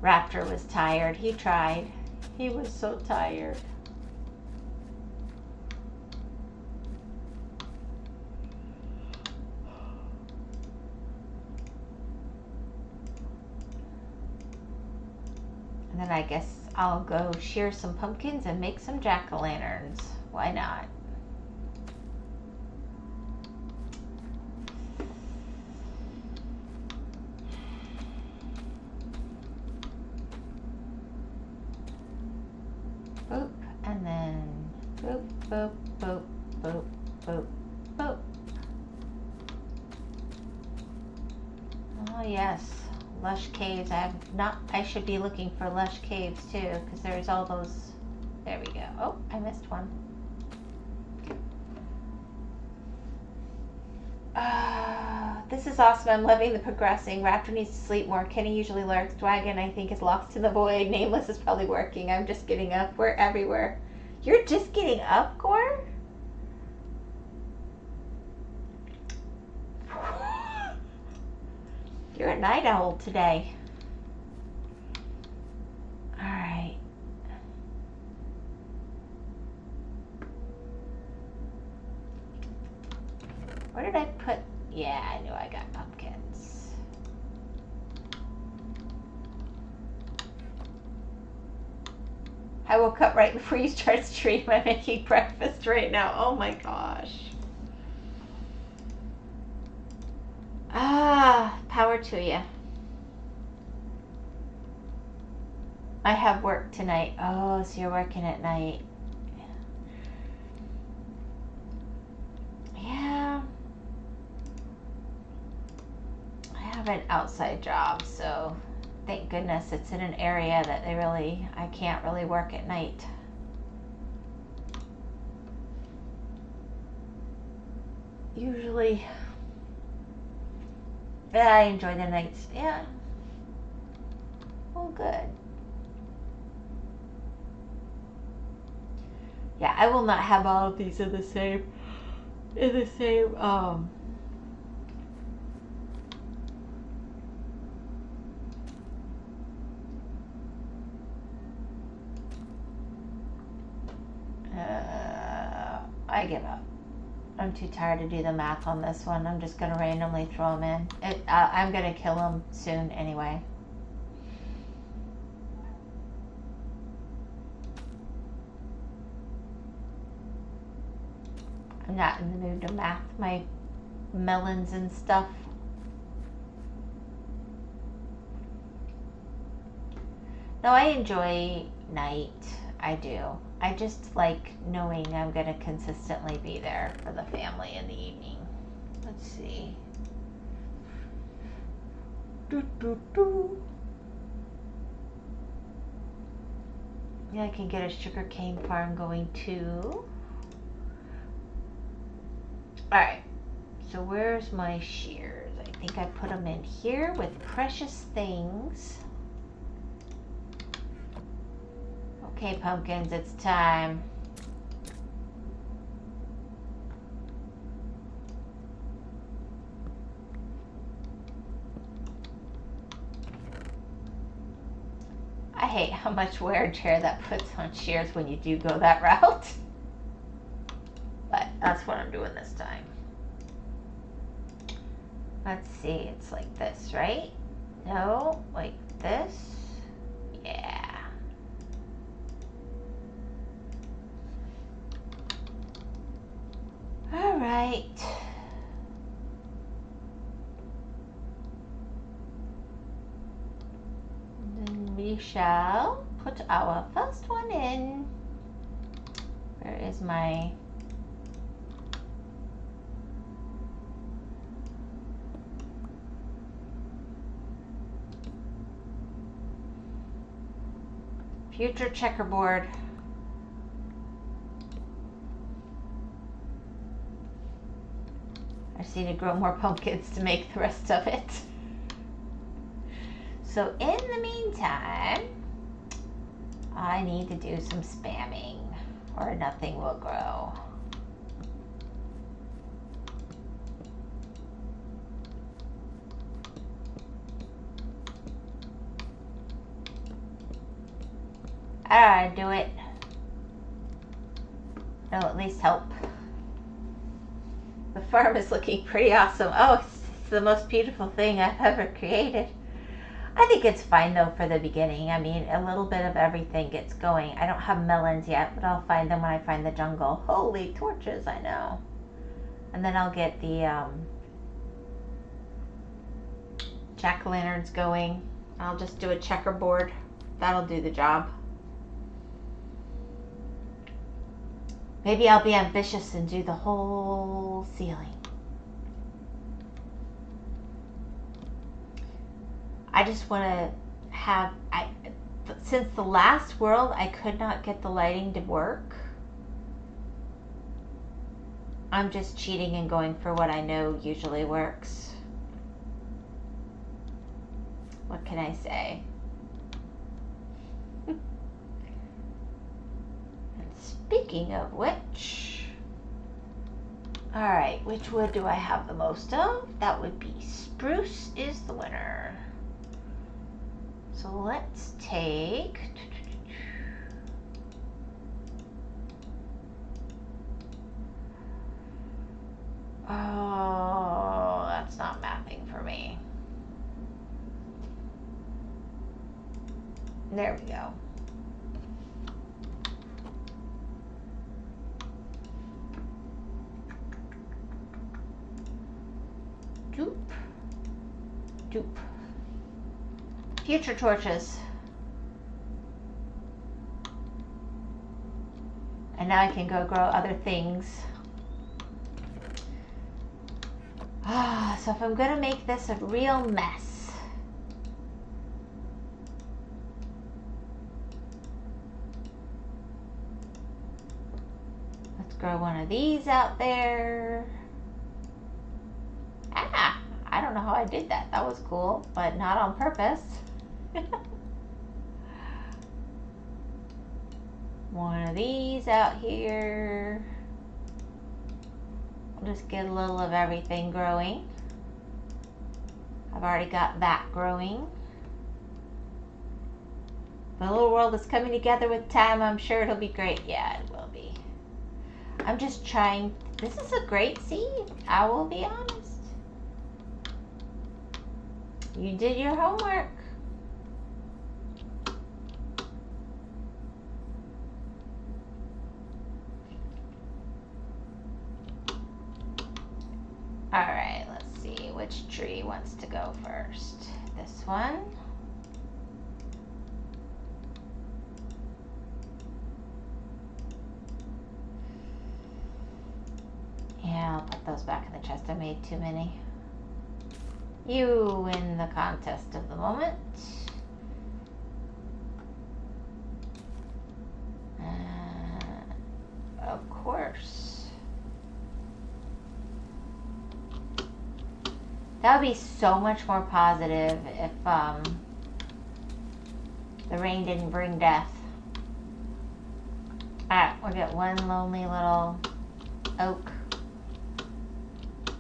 Raptor was tired. He tried. He was so tired. And then I guess I'll go shear some pumpkins and make some jack-o'-lanterns. Why not? Boop, and then boop, boop, boop, boop, boop, boop. Oh yes, lush caves. I should be looking for lush caves too, because there's all those. There we go. Oh, I missed one. This is awesome. I'm loving the progressing. Raptor needs to sleep more. Kenny usually lurks. Dragon, I think, is lost in the void. Nameless is probably working. I'm just getting up. We're everywhere. You're just getting up, Gore? You're a night owl today. Alright. Where did I put... Yeah, I knew I got pumpkins. I woke up right before you started stream. I'm making breakfast right now. Oh my gosh. Power to you. I have work tonight. Oh, so you're working at night. Yeah. I have an outside job, so thank goodness it's in an area that I can't really work at night. Usually, I enjoy the nights. Yeah. Oh, good. Yeah, I will not have all of these in the same I give up. I'm too tired to do the math on this one. I'm just going to randomly throw them in. I'm going to kill them soon anyway. I'm not in the mood to math my melons and stuff. No, I enjoy night. I do. I just like knowing I'm going to consistently be there for the family in the evening. Let's see. Yeah, I can get a sugarcane farm going too. Alright, so where's my shears? I think I put them in here with precious things. Okay, pumpkins, it's time. I hate how much wear and tear that puts on shears when you do go that route. But that's what I'm doing this time. Let's see, it's like this, right? No, like this. Yeah. All right. Then we shall put our first one in. Where is my... future checkerboard? I just need to grow more pumpkins to make the rest of it. So in the meantime, I need to do some spamming or nothing will grow. Alright, do it. It'll at least help. The farm is looking pretty awesome. Oh, it's the most beautiful thing I've ever created. I think it's fine though for the beginning. I mean, a little bit of everything gets going. I don't have melons yet, but I'll find them when I find the jungle. Holy torches, I know. And then I'll get the jack-o'-lanterns going. I'll just do a checkerboard. That'll do the job. Maybe I'll be ambitious and do the whole ceiling. I just want to have, since the last world, I could not get the lighting to work. I'm just cheating and going for what I know usually works. What can I say? Speaking of which, all right, which wood do I have the most of? That would be spruce is the winner. So let's take, oh, that's not mapping for me. There we go. Doop. Doop. Future torches. And now I can go grow other things. So if I'm gonna make this a real mess, let's grow one of these out there. I don't know how I did that. That was cool, but not on purpose. One of these out here. I'll just get a little of everything growing. I've already got that growing. The little world is coming together with time. I'm sure it'll be great. Yeah, it will be. I'm just trying. This is a great seed. I will be honest. You did your homework. All right, let's see which tree wants to go first. This one. Yeah, I'll put those back in the chest. I made too many. You win the contest of the moment. Of course. That would be so much more positive if the rain didn't bring death. Alright, we'll get one lonely little oak.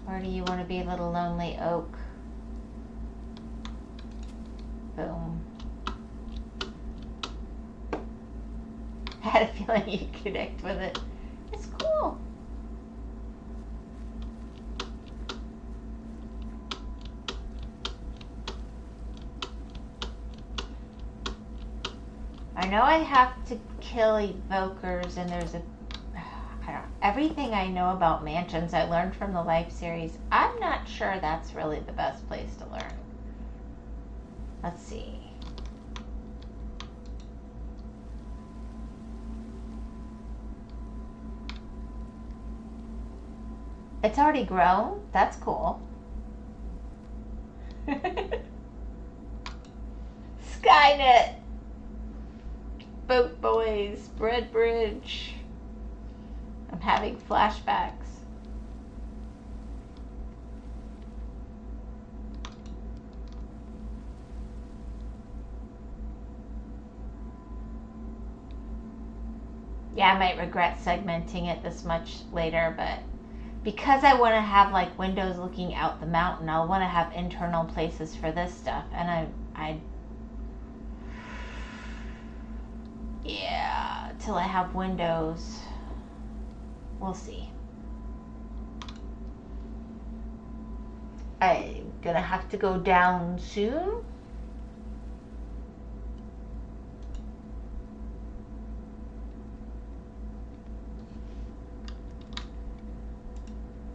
Where do you want to be, little lonely oak? Boom. I had a feeling you'd connect with it. It's cool. I know I have to kill evokers, and there's everything I know about mansions I learned from the Life series. I'm not sure that's really the best place to learn. Let's see. It's already grown. That's cool. Skynet. Boat boys. Bread bridge. I'm having flashbacks. Yeah, I might regret segmenting it this much later, but because I want to have like windows looking out the mountain, I'll want to have internal places for this stuff. And yeah, till I have windows. We'll see. I'm gonna have to go down soon.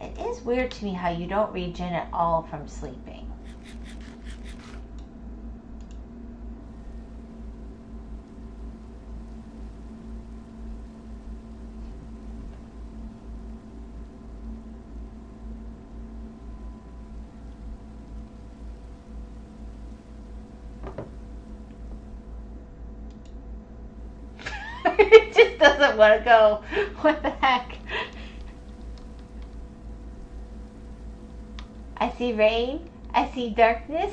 It is weird to me how you don't regen at all from sleeping. It just doesn't want to go. What the heck? I see rain. I see darkness.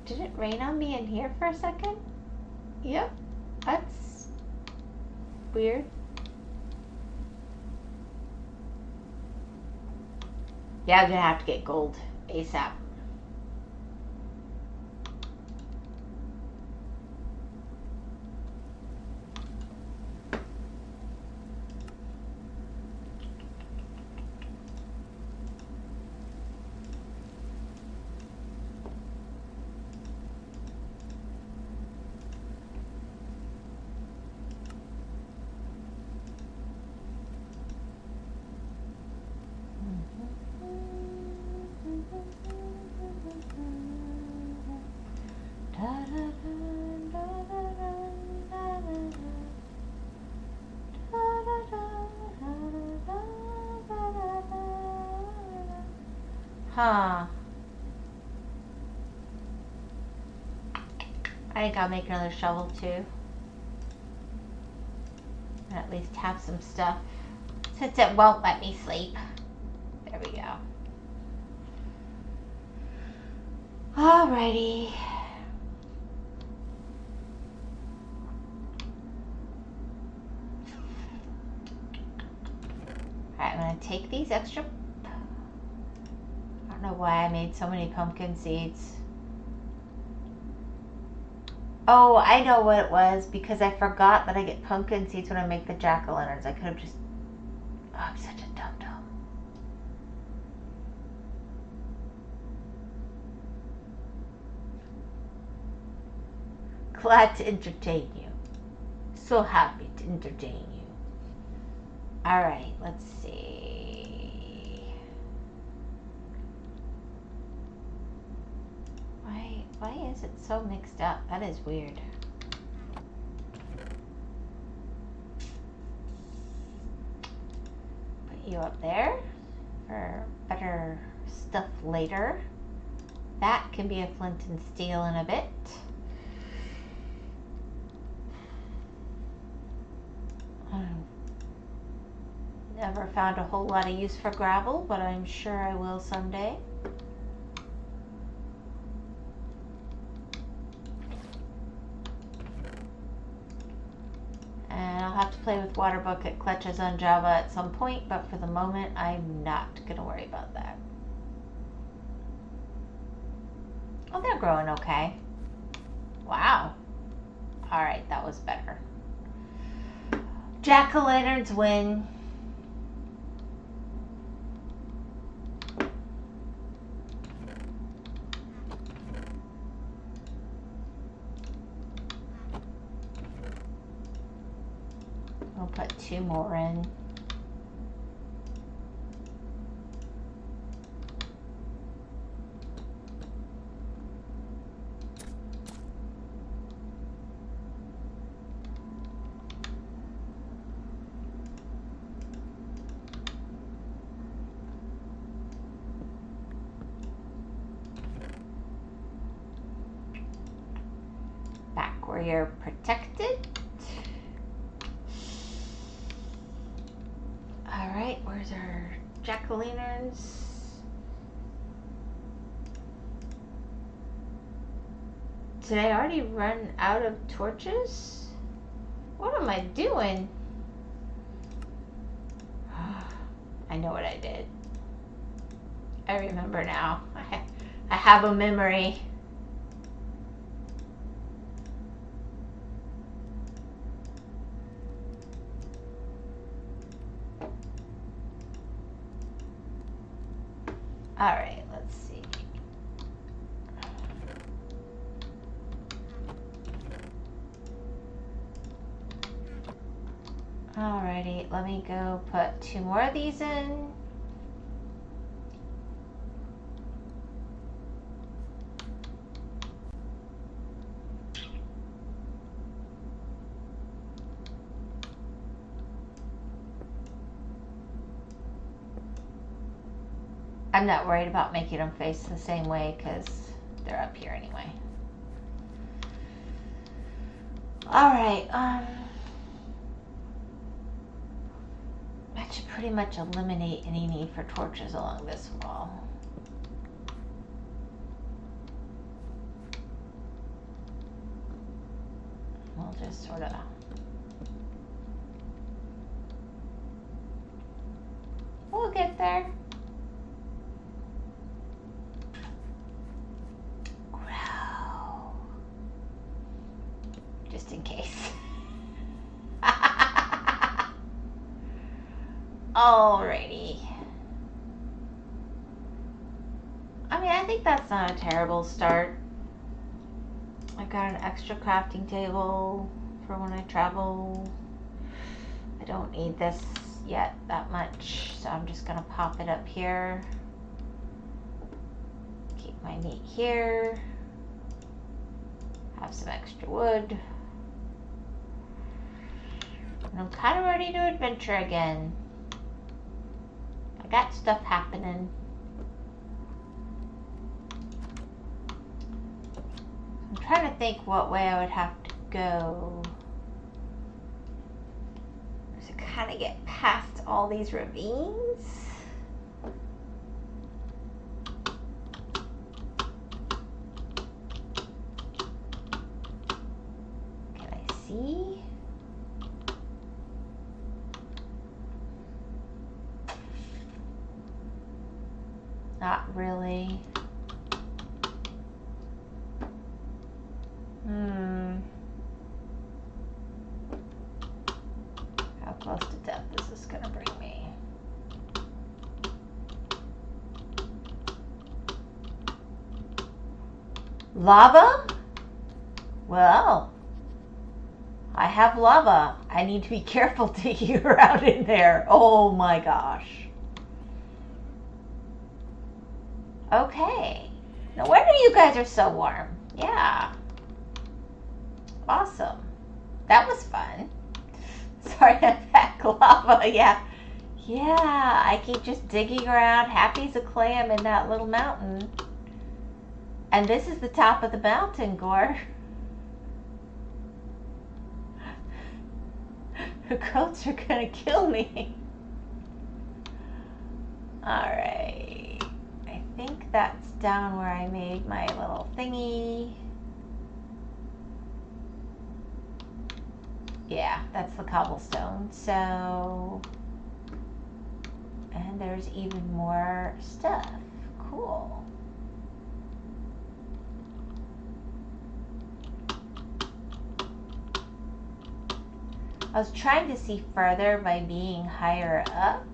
Did it rain on me in here for a second? Yep. That's weird. Yeah, I'm gonna have to get gold ASAP. Huh. I think I'll make another shovel too. And at least have some stuff. Since it won't let me sleep. There we go. Alrighty. Alright, I'm gonna take these extra. I don't know why I made so many pumpkin seeds. Oh, I know what it was, because I forgot that I get pumpkin seeds when I make the jack-o'-lanterns. I could have just... Oh, I'm such a dum-dum. Glad to entertain you. So happy to entertain you. Alright, let's see. Why is it so mixed up? That is weird. Put you up there for better stuff later. That can be a flint and steel in a bit. Never found a whole lot of use for gravel, but I'm sure I will someday. And I'll have to play with water bucket clutches on Java at some point, but for the moment, I'm not going to worry about that. Oh, they're growing okay. Wow. Alright, that was better. Jack-o'-lanterns win. We'll put 2 more in. Back where you're protected. Alright, where's our jack-o'-lanterns? Did I already run out of torches? What am I doing? I know what I did. I remember now. I have a memory. Alright, let's see. Alrighty, let me go put 2 more of these in. I'm not worried about making them face the same way because they're up here anyway. Alright, that should pretty much eliminate any need for torches along this wall. We'll just sort of... We'll get there. Just in case. Alrighty. I mean, I think that's not a terrible start. I've got an extra crafting table for when I travel. I don't need this yet that much, so I'm just gonna pop it up here. Keep my meat here. Have some extra wood. And I'm kind of ready to adventure again. I got stuff happening. I'm trying to think what way I would have to go to kind of get past all these ravines. Can I see? Not really. gonna bring me? Lava? Well, I have lava. I need to be careful digging around in there. Oh my gosh. Okay. No wonder you guys are so warm. Yeah. Awesome. That was fun. Sorry, I'm back. Lava. Yeah. Yeah, I keep just digging around, happy as a clam in that little mountain. And this is the top of the mountain, Gore. The goats are gonna kill me. Alright. I think that's down where I made my little thingy. Yeah, that's the cobblestone. So, and there's even more stuff. Cool. I was trying to see further by being higher up.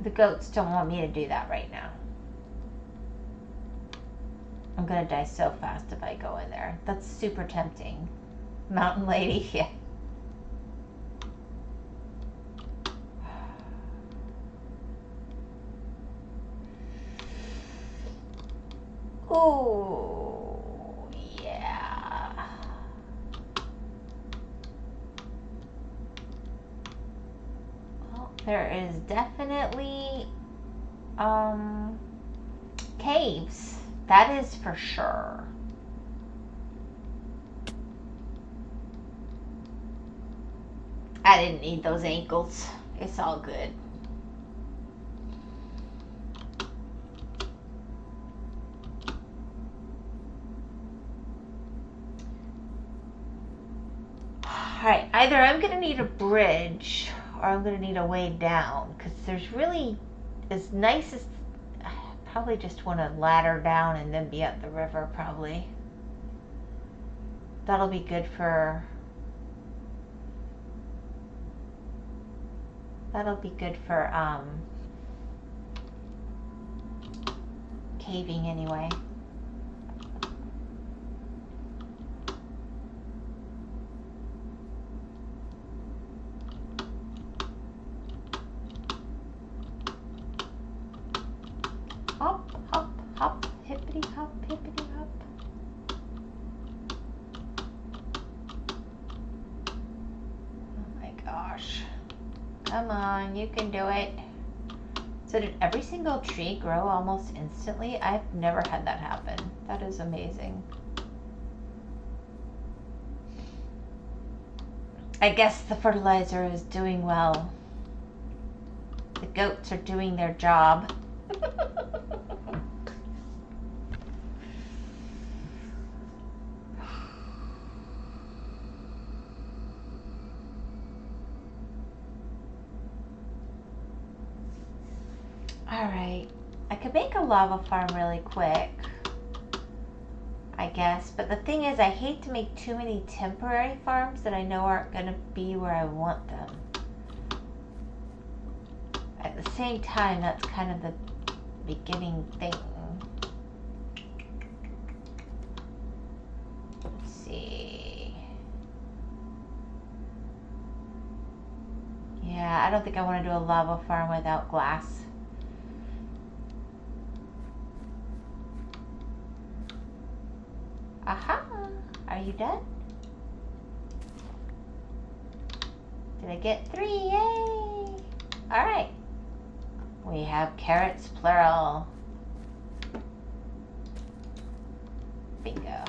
The goats don't want me to do that right now. I'm gonna die so fast if I go in there. That's super tempting. Mountain lady, yeah. Oh, yeah. Well, there is definitely caves. That is for sure. I didn't need those ankles. It's all good. Alright, either I'm going to need a bridge or I'm going to need a way down, because there's really, as nice as, I probably just want to ladder down and then be at the river probably. That'll be good for, caving anyway. Hop, hop, hop, hippity hop, hippity hop. Oh my gosh. Come on, you can do it. So did every single tree grow almost instantly? I've never had that happen. That is amazing. I guess the fertilizer is doing well. The goats are doing their job. Alright, I could make a lava farm really quick, I guess, but the thing is I hate to make too many temporary farms that I know aren't going to be where I want them. At the same time, that's kind of the beginning thing. Let's see. Yeah, I don't think I want to do a lava farm without glass. Aha! Are you done? Did I get 3? Yay! Alright. We have carrots, plural. Bingo.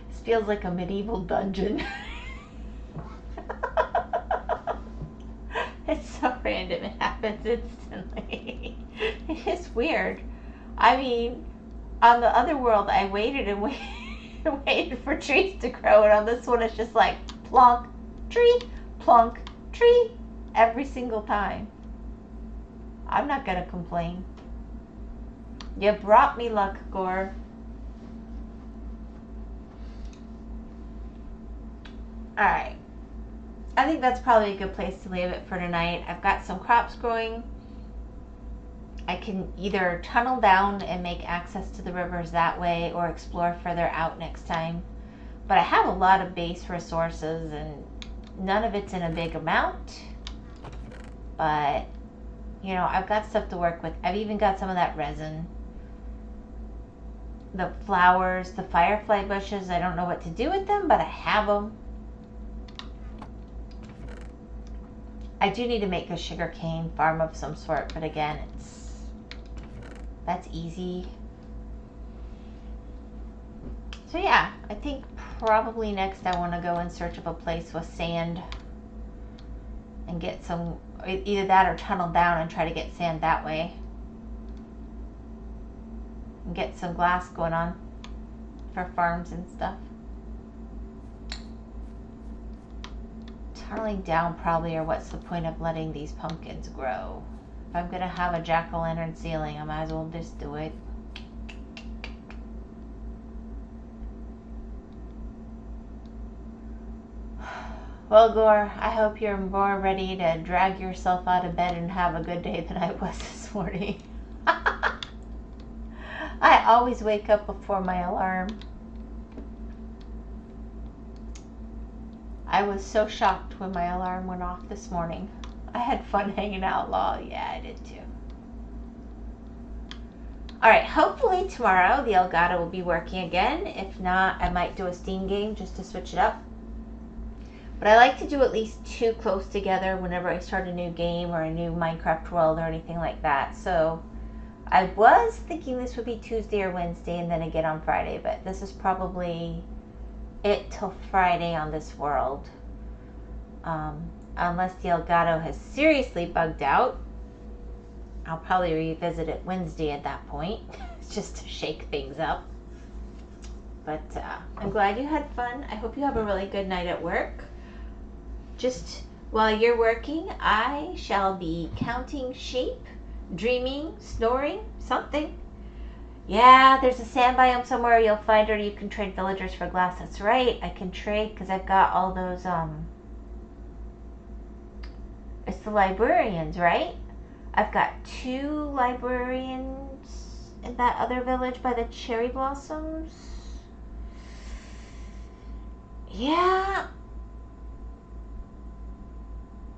This feels like a medieval dungeon. It's so random. It happens instantly. It is weird. I mean, on the other world, I waited and waited for trees to grow, and on this one, it's just like plonk, tree, every single time. I'm not gonna complain. You brought me luck, Gore. Alright. I think that's probably a good place to leave it for tonight. I've got some crops growing. I can either tunnel down and make access to the rivers that way or explore further out next time. But I have a lot of base resources and none of it's in a big amount. But, you know, I've got stuff to work with. I've even got some of that resin. The flowers, the firefly bushes, I don't know what to do with them, but I have them. I do need to make a sugarcane farm of some sort, but again, that's easy. So yeah, I think probably next I want to go in search of a place with sand and get some, either that or tunnel down and try to get sand that way. And get some glass going on for farms and stuff. Tunneling down probably, or what's the point of letting these pumpkins grow? If I'm gonna have a jack-o'-lantern ceiling, I might as well just do it. Well, Gore, I hope you're more ready to drag yourself out of bed and have a good day than I was this morning. I always wake up before my alarm. I was so shocked when my alarm went off this morning. I had fun hanging out, lol. Yeah, I did too. Alright, hopefully tomorrow the Elgato will be working again. If not, I might do a Steam game just to switch it up. But I like to do at least 2 close together whenever I start a new game or a new Minecraft world or anything like that. So I was thinking this would be Tuesday or Wednesday and then again on Friday, but this is probably it till Friday on this world. Unless the Elgato has seriously bugged out. I'll probably revisit it Wednesday at that point, just to shake things up. But I'm glad you had fun. I hope you have a really good night at work. Just while you're working, I shall be counting sheep, dreaming, snoring, something. Yeah, there's a sand biome somewhere you'll find, or you can trade villagers for glass. That's right, I can trade because I've got all those, it's the librarians, right? I've got 2 librarians in that other village by the cherry blossoms. Yeah.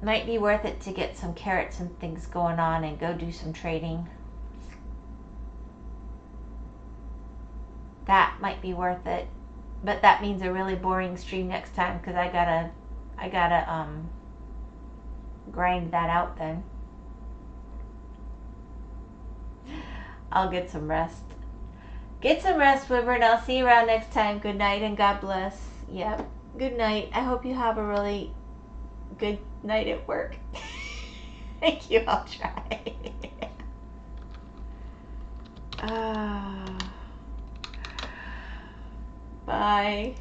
Might be worth it to get some carrots and things going on and go do some trading. That might be worth it. But that means a really boring stream next time because I gotta grind that out then. I'll get some rest. Get some rest, Wyvern. I'll see you around next time. Good night and God bless. Yep. Good night. I hope you have a really good night at work. Thank you. I'll try. Bye.